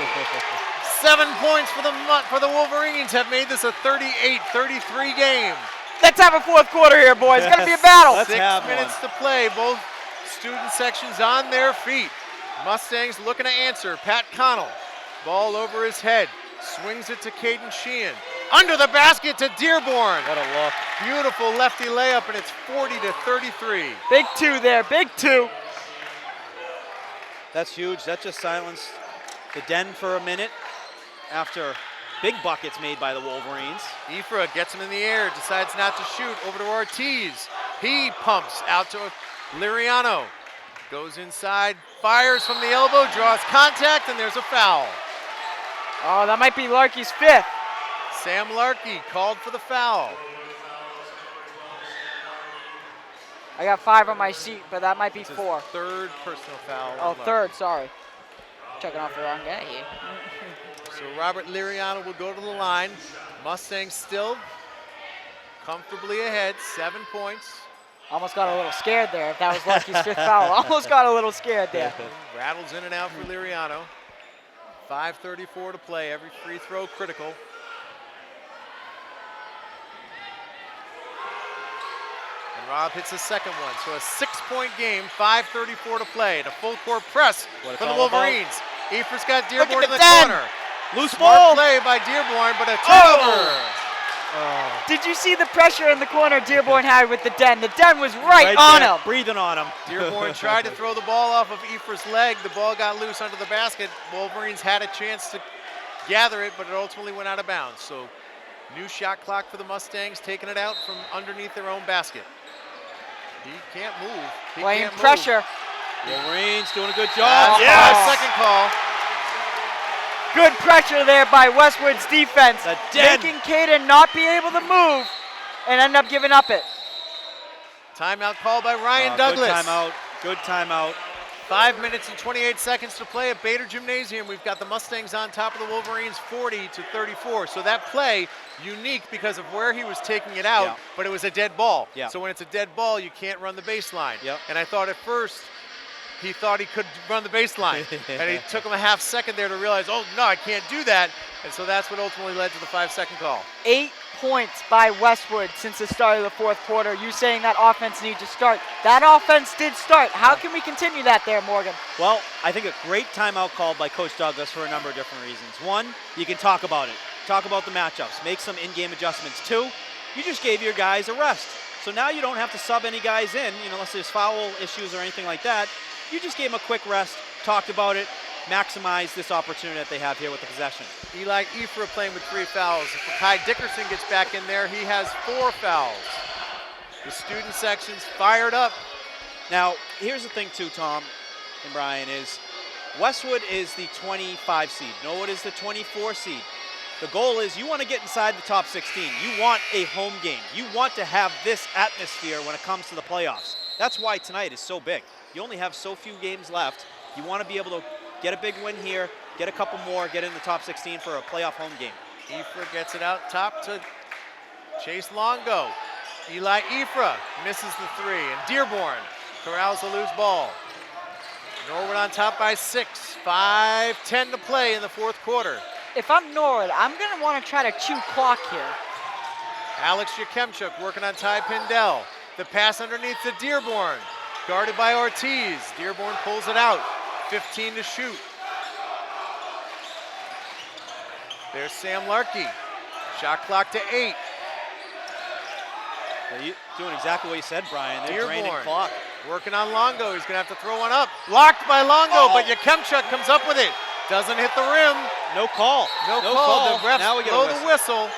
S6: 7 points for the Wolverines have made this a 38-33 game.
S7: Let's have a fourth quarter here, boys. It's gonna be a battle.
S9: Let's
S6: 6
S9: have
S6: minutes to play. Both student sections on their feet. Mustangs looking to answer. Pat Connell, ball over his head, swings it to Caden Sheehan. Under the basket to Dearborn.
S9: What a look.
S6: Beautiful lefty layup, and it's 40-33.
S7: Big two there, big two.
S9: That's huge. That just silenced the Den for a minute after big buckets made by the Wolverines.
S6: Ifra gets him in the air, decides not to shoot. Over to Ortiz. He pumps out to Liriano. Goes inside, fires from the elbow, draws contact, and there's a foul.
S7: Oh, that might be Larky's fifth.
S6: Sam Larkey called for the foul.
S7: I got 5 on my sheet, but that might be
S6: It's his
S7: 4.
S6: third personal foul. on
S7: Oh,
S6: Larkey.
S7: third, sorry. Checking off the wrong guy here.
S6: So Robert Liriano will go to the line. Mustangs still comfortably ahead, 7 points.
S7: Almost got a little scared there if that was Larky's fifth foul. Almost got a little scared there.
S6: Rattles in and out for Liriano. 5:34 to play, every free throw critical. And Rob hits the second one, so a 6-point game, 5:34 to play. And a full court press
S9: What it's
S6: for the
S9: all about.
S6: Wolverines. Ifra's got Dearborn in the
S7: Den.
S6: corner.
S9: Loose
S6: Smart
S9: ball.
S6: play by Dearborn, but a turnover.
S7: Did you see the pressure in the corner Dearborn had with the Den? The Den was right on
S9: there,
S7: him.
S9: breathing on him.
S6: Dearborn tried to throw the ball off of Ifra's leg. The ball got loose under the basket. Wolverines had a chance to gather it, but it ultimately went out of bounds. So new shot clock for the Mustangs, taking it out from underneath their own basket. He can't move. He
S7: Playing
S6: can't move.
S7: pressure.
S9: Wolverines doing a good
S6: That's
S9: job.
S6: a second call.
S7: Good pressure there by Westwood's defense.
S9: The Den.
S7: Making Caden not be able to move and end up giving up it.
S6: Timeout called by Ryan
S9: Good
S6: Douglas.
S9: timeout. Good timeout.
S6: 5 minutes and 28 seconds to play at Bader Gymnasium. We've got the Mustangs on top of the Wolverines 40-34. So that play, unique because of where he was taking it out,
S9: Yeah.
S6: but it was a dead ball.
S9: Yeah.
S6: So when it's a dead ball, you can't run the baseline.
S9: Yep.
S6: And I thought at first, he thought he could run the baseline. And it took him a half second there to realize, oh, no, I can't do that. And so that's what ultimately led to the 5-second call.
S7: 8 points by Westwood since the start of the fourth quarter. You saying that offense needs to start. That offense did start. How can we continue that there, Morgan?
S9: Well, I think a great timeout called by Coach Douglas for a number of different reasons. One, you can talk about it. Talk about the matchups. Make some in-game adjustments. Two, you just gave your guys a rest. So now you don't have to sub any guys in, unless there's foul issues or anything like that. You just gave them a quick rest, talked about it, maximize this opportunity that they have here with the possession.
S6: Eli Ifra playing with 3 fouls. If Kai Dickerson gets back in there, he has 4 fouls. The student section's fired up.
S9: Now, here's the thing too, Tom and Brian, is Westwood is the 25 seed. Norwood is the 24 seed. The goal is you want to get inside the top 16. You want a home game. You want to have this atmosphere when it comes to the playoffs. That's why tonight is so big. You only have so few games left. You want to be able to get a big win here, get a couple more, get in the top 16 for a playoff home game.
S6: Ifra gets it out top to Chase Longo. Eli Ifra misses the 3, and Dearborn corrals the loose ball. Norwood on top by 6, 5:10 to play in the fourth quarter.
S7: If I'm Norwood, I'm going to want to try to chew clock here.
S6: Alex Yakemchuk working on Ty Pindell. The pass underneath to Dearborn, guarded by Ortiz. Dearborn pulls it out, 15 to shoot. There's Sam Larkey. Shot clock to 8.
S9: You doing exactly what you said, Brian. They're draining
S6: Dearborn
S9: clock.
S6: working on Longo. He's going to have to throw one up. Blocked by Longo, but Yakemchuk comes up with it. Doesn't hit the rim.
S9: No call.
S6: No call. The refs
S9: Now we get
S6: blow
S9: a
S6: the whistle.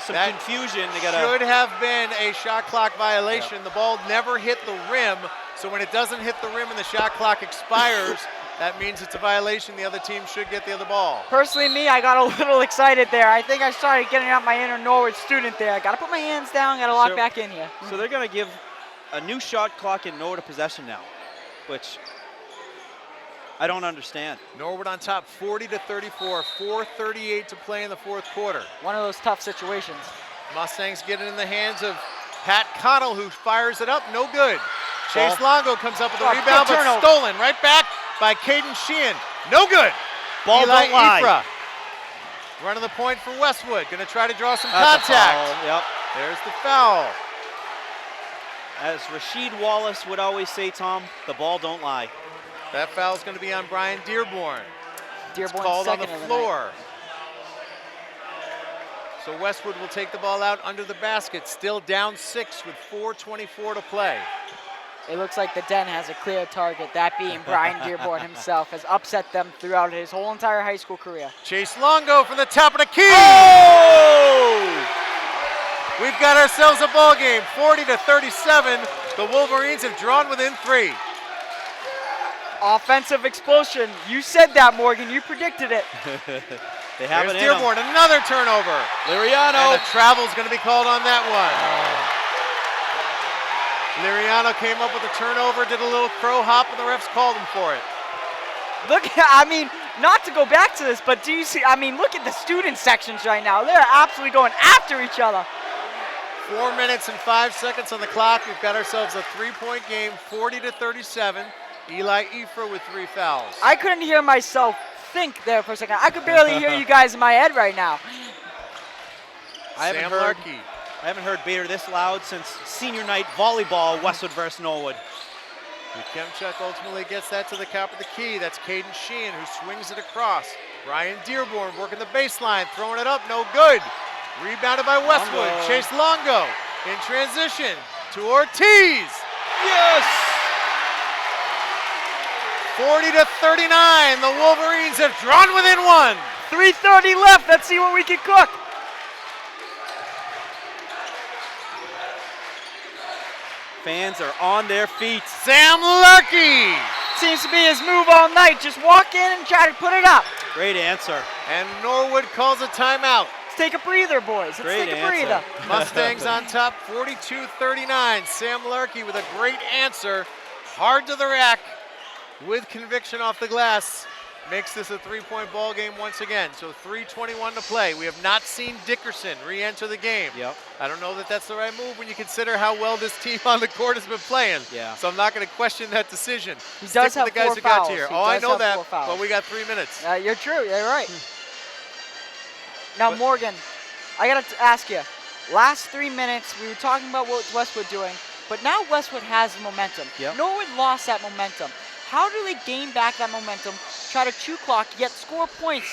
S9: Some
S6: That
S9: confusion. They got
S6: should have been a shot clock violation. The ball never hit the rim, so when it doesn't hit the rim and the shot clock expires, that means it's a violation. The other team should get the other ball.
S7: Personally, me, I got a little excited there. I think I started getting out my inner Norwood student there. I got to put my hands down, got to lock back in here.
S9: So they're going to give a new shot clock in Norwood a possession now, which I don't understand.
S6: Norwood on top 40-34, 4:38 to play in the fourth quarter.
S7: One of those tough situations.
S6: Mustangs get it in the hands of Pat Connell, who fires it up, no good. Chase Longo comes up with a rebound, but
S7: turnover.
S6: stolen right back by Caden Sheehan. No good.
S9: Ball
S6: Eli
S9: don't lie.
S6: Ifra running the point for Westwood, going to try to draw some
S9: That's a
S6: contact.
S9: foul. Yep.
S6: There's the foul.
S9: As Rasheed Wallace would always say, Tom, the ball don't lie.
S6: That foul's going to be on Brian Dearborn.
S7: Dearborn
S6: Called on the
S7: second of the
S6: floor. So Westwood will take the ball out under the basket, still down 6 with 4:24 to play.
S7: It looks like the Den has a clear target, that being Brian Dearborn himself, has upset them throughout his whole entire high school career.
S6: Chase Longo from the top of the key.
S9: Oh!
S6: We've got ourselves a ball game, 40-37. The Wolverines have drawn within 3.
S7: Offensive explosion. You said that, Morgan. You predicted it.
S9: They have
S6: There's
S9: it in 'em.
S6: Dearborn, another turnover.
S9: Liriano.
S6: And a travel's going to be called on that one. Liriano came up with a turnover, did a little crow hop, and the refs called him for it.
S7: Look, I mean, not to go back to this, but do you see, I mean, look at the student sections right now. They're absolutely going after each other.
S6: 4 minutes and 5 seconds on the clock. We've got ourselves a 3-point game, 40-37. Eli Ifra with 3 fouls.
S7: I couldn't hear myself think there for a second. I could barely hear you guys in my head right now.
S9: I haven't heard Bader this loud since senior night volleyball, Westwood versus Norwood.
S6: Kemchuk ultimately gets that to the top of the key. That's Caden Sheehan who swings it across. Brian Dearborn working the baseline, throwing it up, no good. Rebounded by Westwood.
S9: Longo.
S6: Chase Longo in transition to Ortiz.
S9: Yes!
S6: 40-39. The Wolverines have drawn within 1.
S7: 3:30 left. Let's see what we can cook.
S9: Fans are on their feet.
S6: Sam Larkey.
S7: Seems to be his move all night. Just walk in and try to put it up.
S9: Great answer.
S6: And Norwood calls a timeout.
S7: Let's take a breather, boys. Let's
S9: Great
S7: take a
S9: answer.
S7: breather.
S6: Mustangs on top, 42-39. Sam Larkey with a great answer. Hard to the rack with conviction off the glass. Makes this a 3-point ball game once again. So 3:21 to play. We have not seen Dickerson re-enter the game.
S9: Yep.
S6: I don't know that that's the right move when you consider how well this team on the court has been playing.
S9: Yeah.
S6: So I'm not going to question that decision.
S7: He
S6: Stick
S7: does
S6: with
S7: have
S6: the guys
S7: 4
S6: who got
S7: fouls.
S6: to here.
S7: He
S6: Oh, I
S7: does
S6: know
S7: have
S6: that,
S7: 4 fouls.
S6: but we got 3 minutes.
S7: You're true. You're right. Now, Morgan, I got to ask you. Last 3 minutes, we were talking about what Westwood doing, but now Westwood has momentum.
S9: Yep.
S7: Norwood lost that momentum. How do they gain back that momentum, try to chew clock, yet score points?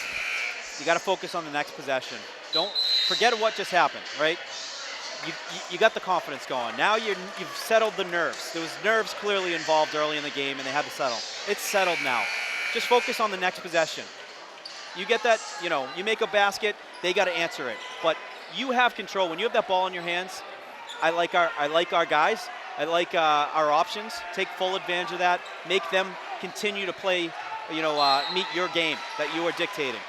S9: You got to focus on the next possession. Don't forget what just happened, right? You got the confidence going. Now you've settled the nerves. There was nerves clearly involved early in the game, and they had to settle. It's settled now. Just focus on the next possession. You get that, you make a basket, they got to answer it. But you have control. When you have that ball in your hands, I like our guys. I like our options. Take full advantage of that. Make them continue to play, meet your game that you are dictating.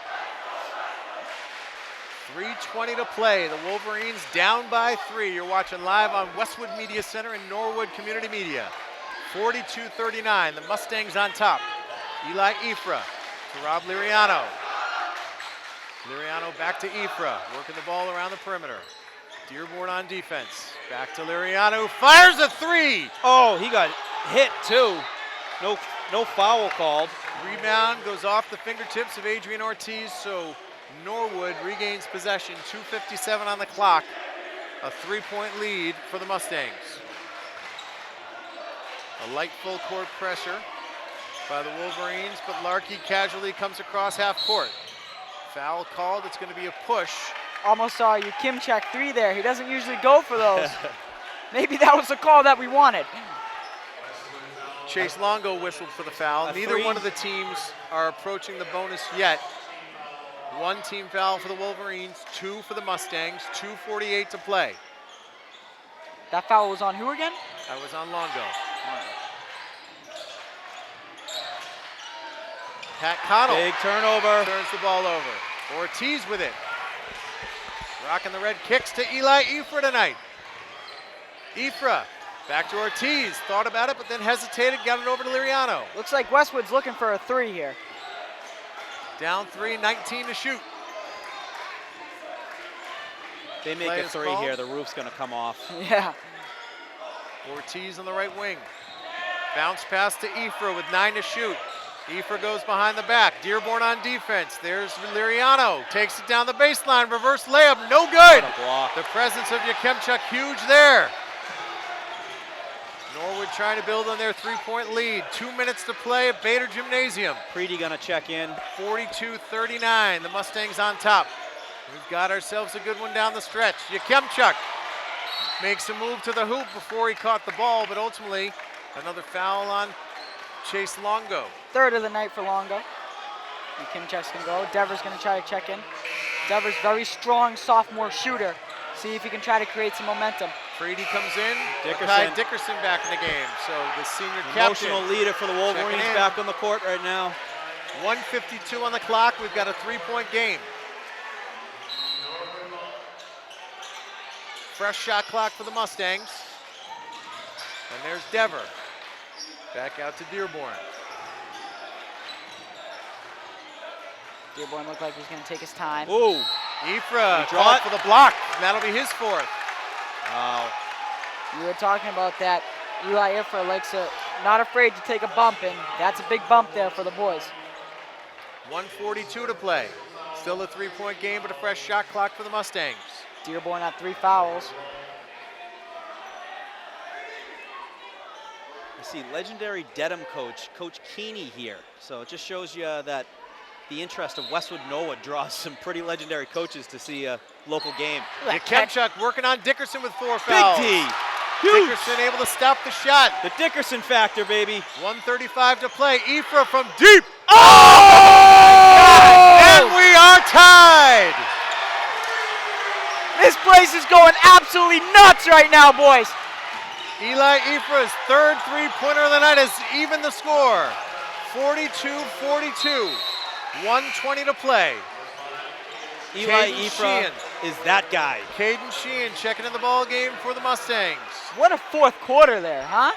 S6: 3:20 to play. The Wolverines down by 3. You're watching live on Westwood Media Center and Norwood Community Media. 42-39. The Mustangs on top. Eli Ifra to Rob Liriano. Liriano back to Ifra, working the ball around the perimeter. Dearborn on defense. Back to Liriano, fires a 3.
S9: Oh, he got hit too. No foul called.
S6: Rebound goes off the fingertips of Adrian Ortiz, so Norwood regains possession. 2:57 on the clock. A 3-point lead for the Mustangs. A light full court pressure by the Wolverines, but Larkey casually comes across half court. Foul called, it's going to be a push
S7: almost saw you Kimchak 3 there. He doesn't usually go for those. Maybe that was the call that we wanted.
S6: Chase Longo whistled for the foul. Neither one of the teams are approaching the bonus yet. 1 team foul for the Wolverines, 2 for the Mustangs, 2:48 to play.
S7: That foul was on who again?
S6: That was on Longo. Pat Connell.
S9: Big turnover.
S6: Turns the ball over. Ortiz with it. Rocking the red kicks to Eli Ifra tonight. Ifra back to Ortiz. Thought about it, but then hesitated. Got it over to Liriano.
S7: Looks like Westwood's looking for a 3 here.
S6: Down 3, 19 to shoot.
S9: They make
S6: Play
S9: a
S6: is
S9: 3
S6: called.
S9: here. The roof's going to come off.
S7: Yeah.
S6: Ortiz on the right wing. Bounce pass to Ifra with 9 to shoot. Ifra goes behind the back. Dearborn on defense. There's Liriano. Takes it down the baseline. Reverse layup. No good.
S9: What a block.
S6: The presence of Yakemchuk huge there. Norwood trying to build on their 3-point lead. 2 minutes to play at Bader Gymnasium.
S9: Preedy going to check in.
S6: 42-39. The Mustangs on top. We've got ourselves a good one down the stretch. Yakemchuk makes a move to the hoop before he caught the ball, but ultimately another foul on Chase Longo.
S7: 3rd of the night for Longo. And Kimchak's going to go. Devers going to try to check in. Devers, very strong sophomore shooter. See if he can try to create some momentum.
S6: Freedy comes in.
S9: Dickerson.
S6: Makai Dickerson back in the game. So the senior captain.
S9: Emotional leader for the Wolverines
S6: Checking in.
S9: back on the court right now.
S6: 1:52 on the clock. We've got a 3-point game. Fresh shot clock for the Mustangs. And there's Dever. Back out to Dearborn.
S7: Dearborn looked like he's going to take his time.
S9: Ooh.
S6: Ifra
S9: He draw
S6: called
S9: it.
S6: for the block. And that'll be his 4th.
S9: Wow.
S7: You were talking about that. Eli Ifra likes to, not afraid to take a bump, and that's a big bump there for the boys.
S6: 1:42 to play. Still a 3-point game, but a fresh shot clock for the Mustangs.
S7: Dearborn had 3 fouls.
S9: You see legendary Dedham coach, Coach Keeney here. So it just shows you that the interest of Westwood Norwood draws some pretty legendary coaches to see a local game.
S6: Yakemchuk working on Dickerson with 4 fouls.
S9: Big D. Huge.
S6: Dickerson able to stop the shot.
S9: The Dickerson factor, baby.
S6: 1:35 to play. Ifra from deep.
S9: Oh!
S6: And we are tied.
S7: This place is going absolutely nuts right now, boys.
S6: Eli Ifra's 3rd 3-pointer of the night has evened the score. 42-42. 1:20 to play.
S9: Eli
S6: Caden
S9: Ifra
S6: Sheehan.
S9: is that guy.
S6: Caden Sheehan checking in the ball game for the Mustangs.
S7: What a 4th quarter there, huh?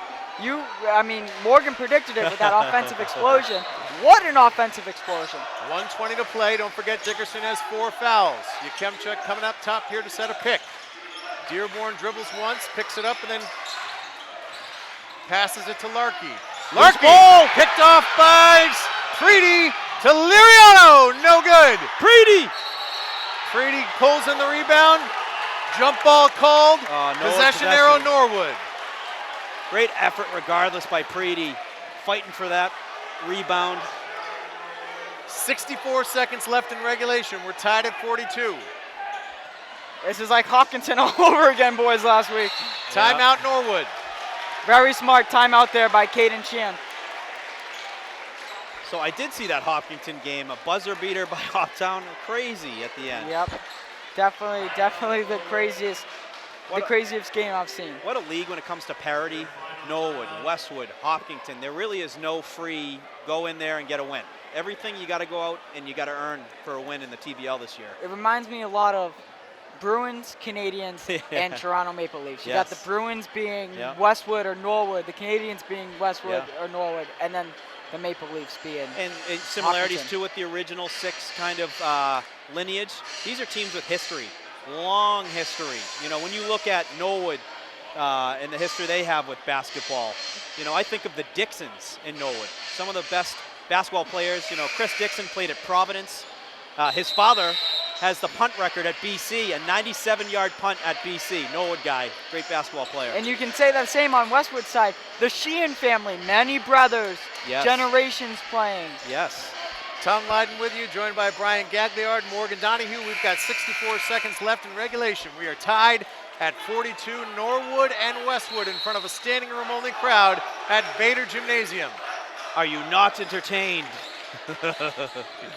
S7: Morgan predicted it with that offensive explosion. What an offensive explosion.
S6: 1:20 to play. Don't forget Dickerson has 4 fouls. Yakemchuk coming up top here to set a pick. Dearborn dribbles once, picks it up, and then passes it to Larkey. Larkey
S9: ball.
S6: picked off by Preedy to Liriano. No good.
S9: Preedy.
S6: Preedy pulls in the rebound. Jump ball called.
S9: No
S6: Possession arrow Norwood.
S9: Great effort regardless by Preedy. Fighting for that rebound.
S6: 64 seconds left in regulation. We're tied at 42.
S7: This is like Hopkinton all over again, boys, last week.
S6: Timeout Norwood.
S7: Very smart timeout there by Caden Sheehan.
S9: So I did see that Hopkinton game, a buzzer beater by Hoptown, crazy at the end.
S7: Yep, definitely the craziest game I've seen.
S9: What a league when it comes to parity. Norwood, Westwood, Hopkinton. There really is no free go in there and get a win. Everything you got to go out and you got to earn for a win in the TBL this year.
S7: It reminds me a lot of Bruins, Canadians, and Toronto Maple Leafs. You got the Bruins being Westwood or Norwood, the Canadians being Westwood or Norwood, and then the Maple Leafs being
S9: And similarities
S7: Hopkinton.
S9: too with the original 6 kind of lineage. These are teams with history, long history. You know, when you look at Norwood and the history they have with basketball, you know, I think of the Dixons in Norwood, some of the best basketball players. You know, Chris Dixon played at Providence. His father has the punt record at BC, a 97-yard punt at BC. Norwood guy, great basketball player.
S7: And you can say that same on Westwood's side. The Sheehan family, many brothers,
S9: Yes.
S7: generations playing.
S9: Yes.
S6: Tom Lydon with you, joined by Brian Gagliard, Morgan Donahue. We've got 64 seconds left in regulation. We are tied at 42, Norwood and Westwood in front of a standing room only crowd at Bader Gymnasium.
S9: Are you not entertained?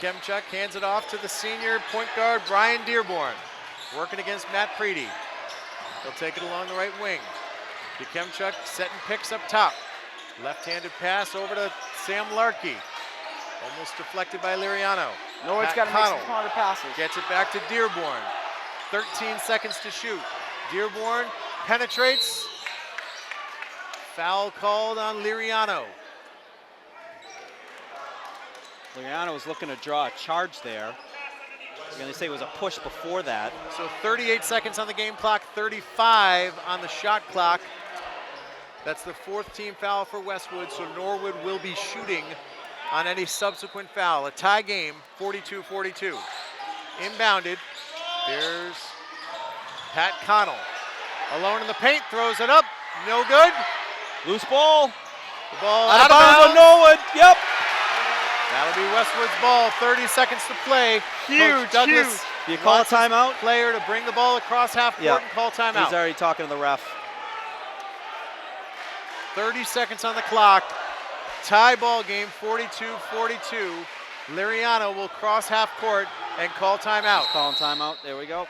S6: Kemchuk hands it off to the senior point guard, Brian Dearborn, working against Matt Preedy. He'll take it along the right wing. Kemchuk setting picks up top. Left-handed pass over to Sam Larkey. Almost deflected by Liriano.
S7: Norwood's got to make some smarter passes.
S6: Gets it back to Dearborn. 13 seconds to shoot. Dearborn penetrates. Foul called on Liriano.
S9: Liriano was looking to draw a charge there. I'm going to say it was a push before that.
S6: So 38 seconds on the game clock, 35 on the shot clock. That's the 4th team foul for Westwood, so Norwood will be shooting on any subsequent foul. A tie game, 42-42. Inbounded, there's Pat Connell. Alone in the paint, throws it up, no good.
S9: Loose ball.
S6: The ball
S9: Out of bounds on Norwood, yep.
S6: That'll be Westwood's ball, 30 seconds to play. Coach Douglas
S9: Do you call a timeout?
S6: Player to bring the ball across half court and call timeout.
S9: He's already talking to the ref.
S6: 30 seconds on the clock. Tie ball game, 42-42. Liriano will cross half court and call timeout.
S9: He's calling timeout. There we go.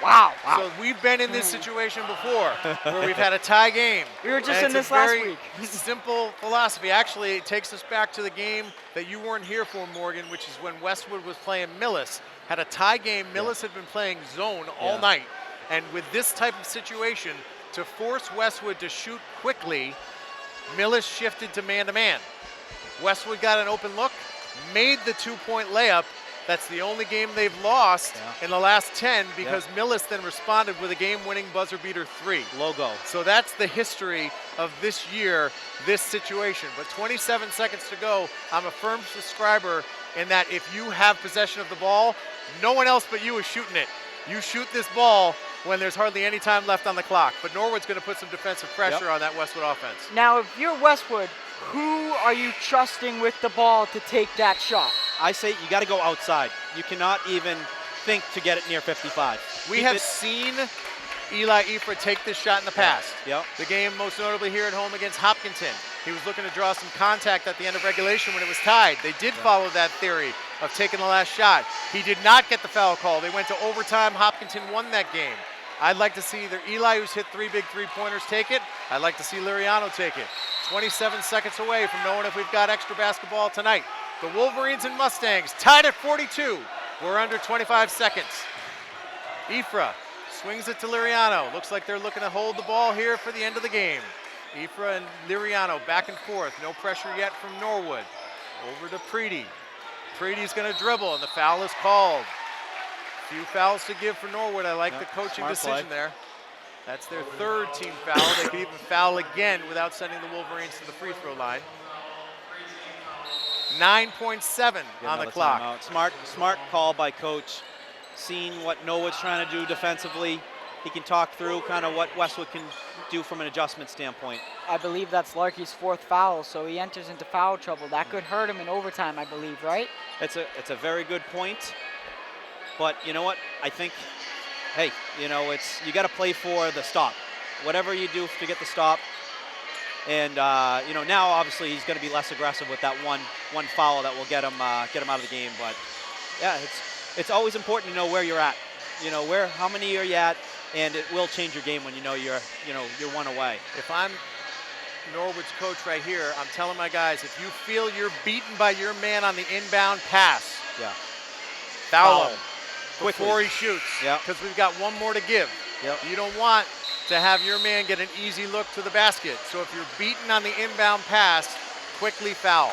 S7: Wow.
S6: So we've been in this situation before where we've had a tie game.
S7: We were just
S6: And
S7: in this
S6: it's a
S7: last
S6: very
S7: week.
S6: simple philosophy. Actually, it takes us back to the game that you weren't here for, Morgan, which is when Westwood was playing Millis. Had a tie game. Millis had been playing zone all night. And with this type of situation, to force Westwood to shoot quickly, Millis shifted to man-to-man. Westwood got an open look, made the 2-point layup. That's the only game they've lost in the last 10 because Millis then responded with a game-winning buzzer beater 3.
S9: Logo.
S6: So that's the history of this year, this situation. But 27 seconds to go. I'm a firm subscriber in that if you have possession of the ball, no one else but you is shooting it. You shoot this ball when there's hardly any time left on the clock. But Norwood's going to put some defensive pressure on that Westwood offense.
S7: Now, if you're Westwood, who are you trusting with the ball to take that shot?
S9: I say you got to go outside. You cannot even think to get it near 55.
S6: We have seen Eli Ifra take this shot in the past.
S9: Yep.
S6: The game most notably here at home against Hopkinton. He was looking to draw some contact at the end of regulation when it was tied. They did follow that theory of taking the last shot. He did not get the foul call. They went to overtime. Hopkinton won that game. I'd like to see either Eli, who's hit 3 big three-pointers, take it. I'd like to see Liriano take it. 27 seconds away from knowing if we've got extra basketball tonight. The Wolverines and Mustangs tied at 42. We're under 25 seconds. Ifra swings it to Liriano. Looks like they're looking to hold the ball here for the end of the game. Ifra and Liriano back and forth. No pressure yet from Norwood. Over to Preedy. Preedy's going to dribble, and the foul is called. Few fouls to give for Norwood. I like the coaching decision there. That's their 3rd team foul. They could even foul again without sending the Wolverines to the free throw line. 9.7 on the clock.
S9: Smart call by coach. Seeing what Norwood's trying to do defensively. He can talk through kind of what Westwood can do from an adjustment standpoint.
S7: I believe that's Larky's 4th foul, so he enters into foul trouble. That could hurt him in overtime, I believe, right?
S9: It's a very good point. But you know what? I think, hey, you know, you got to play for the stop. Whatever you do to get the stop. And you know, now obviously he's going to be less aggressive with that one foul that will get him out of the game. But yeah, it's always important to know where you're at. You know, how many are you at, and it will change your game when you know you're one away.
S6: If I'm Norwood's coach right here, I'm telling my guys, if you feel you're beaten by your man on the inbound pass, foul him before he shoots, because we've got one more to give. You don't want to have your man get an easy look to the basket. So if you're beaten on the inbound pass, quickly foul.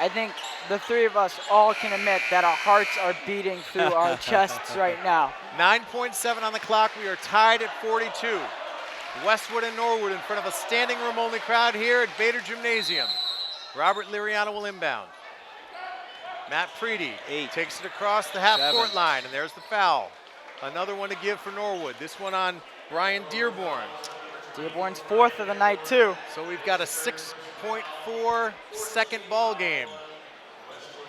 S7: I think the 3 of us all can admit that our hearts are beating through our chests right now.
S6: 9.7 on the clock. We are tied at 42. Westwood and Norwood in front of a standing room only crowd here at Bader Gymnasium. Robert Liriano will inbound. Matt Preedy takes it across the half-court line, and there's the foul. Another one to give for Norwood. This one on Brian Dearborn.
S7: Dearborn's 4th of the night, too.
S6: So we've got a 6.4 second ball game.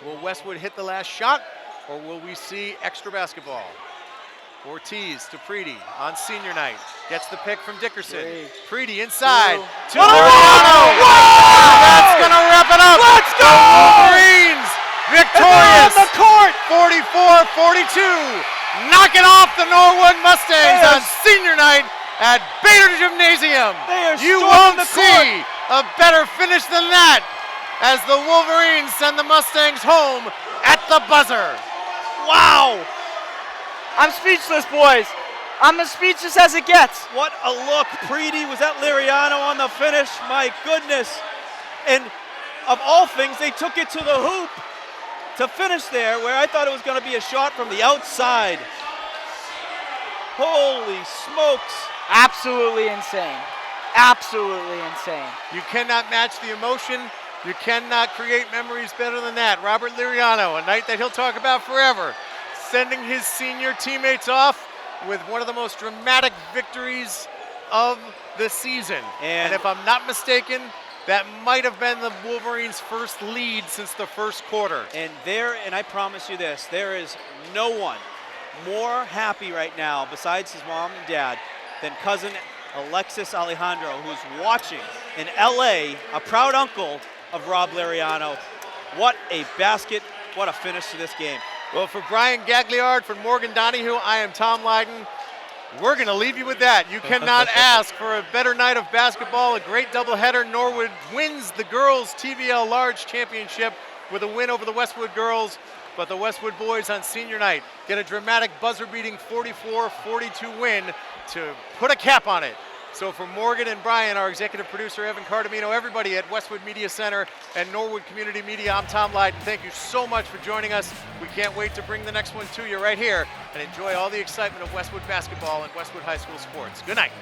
S6: Will Westwood hit the last shot, or will we see extra basketball? Ortiz to Preedy on senior night. Gets the pick from Dickerson. Preedy inside. To Liriano. That's going to wrap it up.
S9: Let's go!
S6: Wolverines victorious.
S9: On the court!
S6: 44-42. Knocking off the Norwood Mustangs on senior night at Bader Gymnasium. You won't see a better finish than that as the Wolverines send the Mustangs home at the buzzer.
S7: Wow! I'm speechless, boys. I'm as speechless as it gets.
S9: What a look. Preedy was at Liriano on the finish. My goodness. And of all things, they took it to the hoop to finish there where I thought it was going to be a shot from the outside. Holy smokes.
S7: Absolutely insane. Absolutely insane.
S6: You cannot match the emotion. You cannot create memories better than that. Robert Liriano, a night that he'll talk about forever, sending his senior teammates off with one of the most dramatic victories of the season. And if I'm not mistaken, that might have been the Wolverines' first lead since the first quarter.
S9: And I promise you this, there is no one more happy right now besides his mom and dad than cousin Alexis Alejandro, who's watching in LA, a proud uncle of Rob Liriano. What a basket, what a finish to this game.
S6: Well, for Brian Gagliard, for Morgan Donahue, I am Tom Lydon. We're going to leave you with that. You cannot ask for a better night of basketball, a great doubleheader. Norwood wins the girls' TVL Large Championship with a win over the Westwood girls, but the Westwood boys on senior night get a dramatic buzzer-beating 44-42 win to put a cap on it. So for Morgan and Brian, our executive producer, Evan Cardamino, everybody at Westwood Media Center and Norwood Community Media, I'm Tom Lydon. Thank you so much for joining us. We can't wait to bring the next one to you right here and enjoy all the excitement of Westwood basketball and Westwood High School sports. Good night.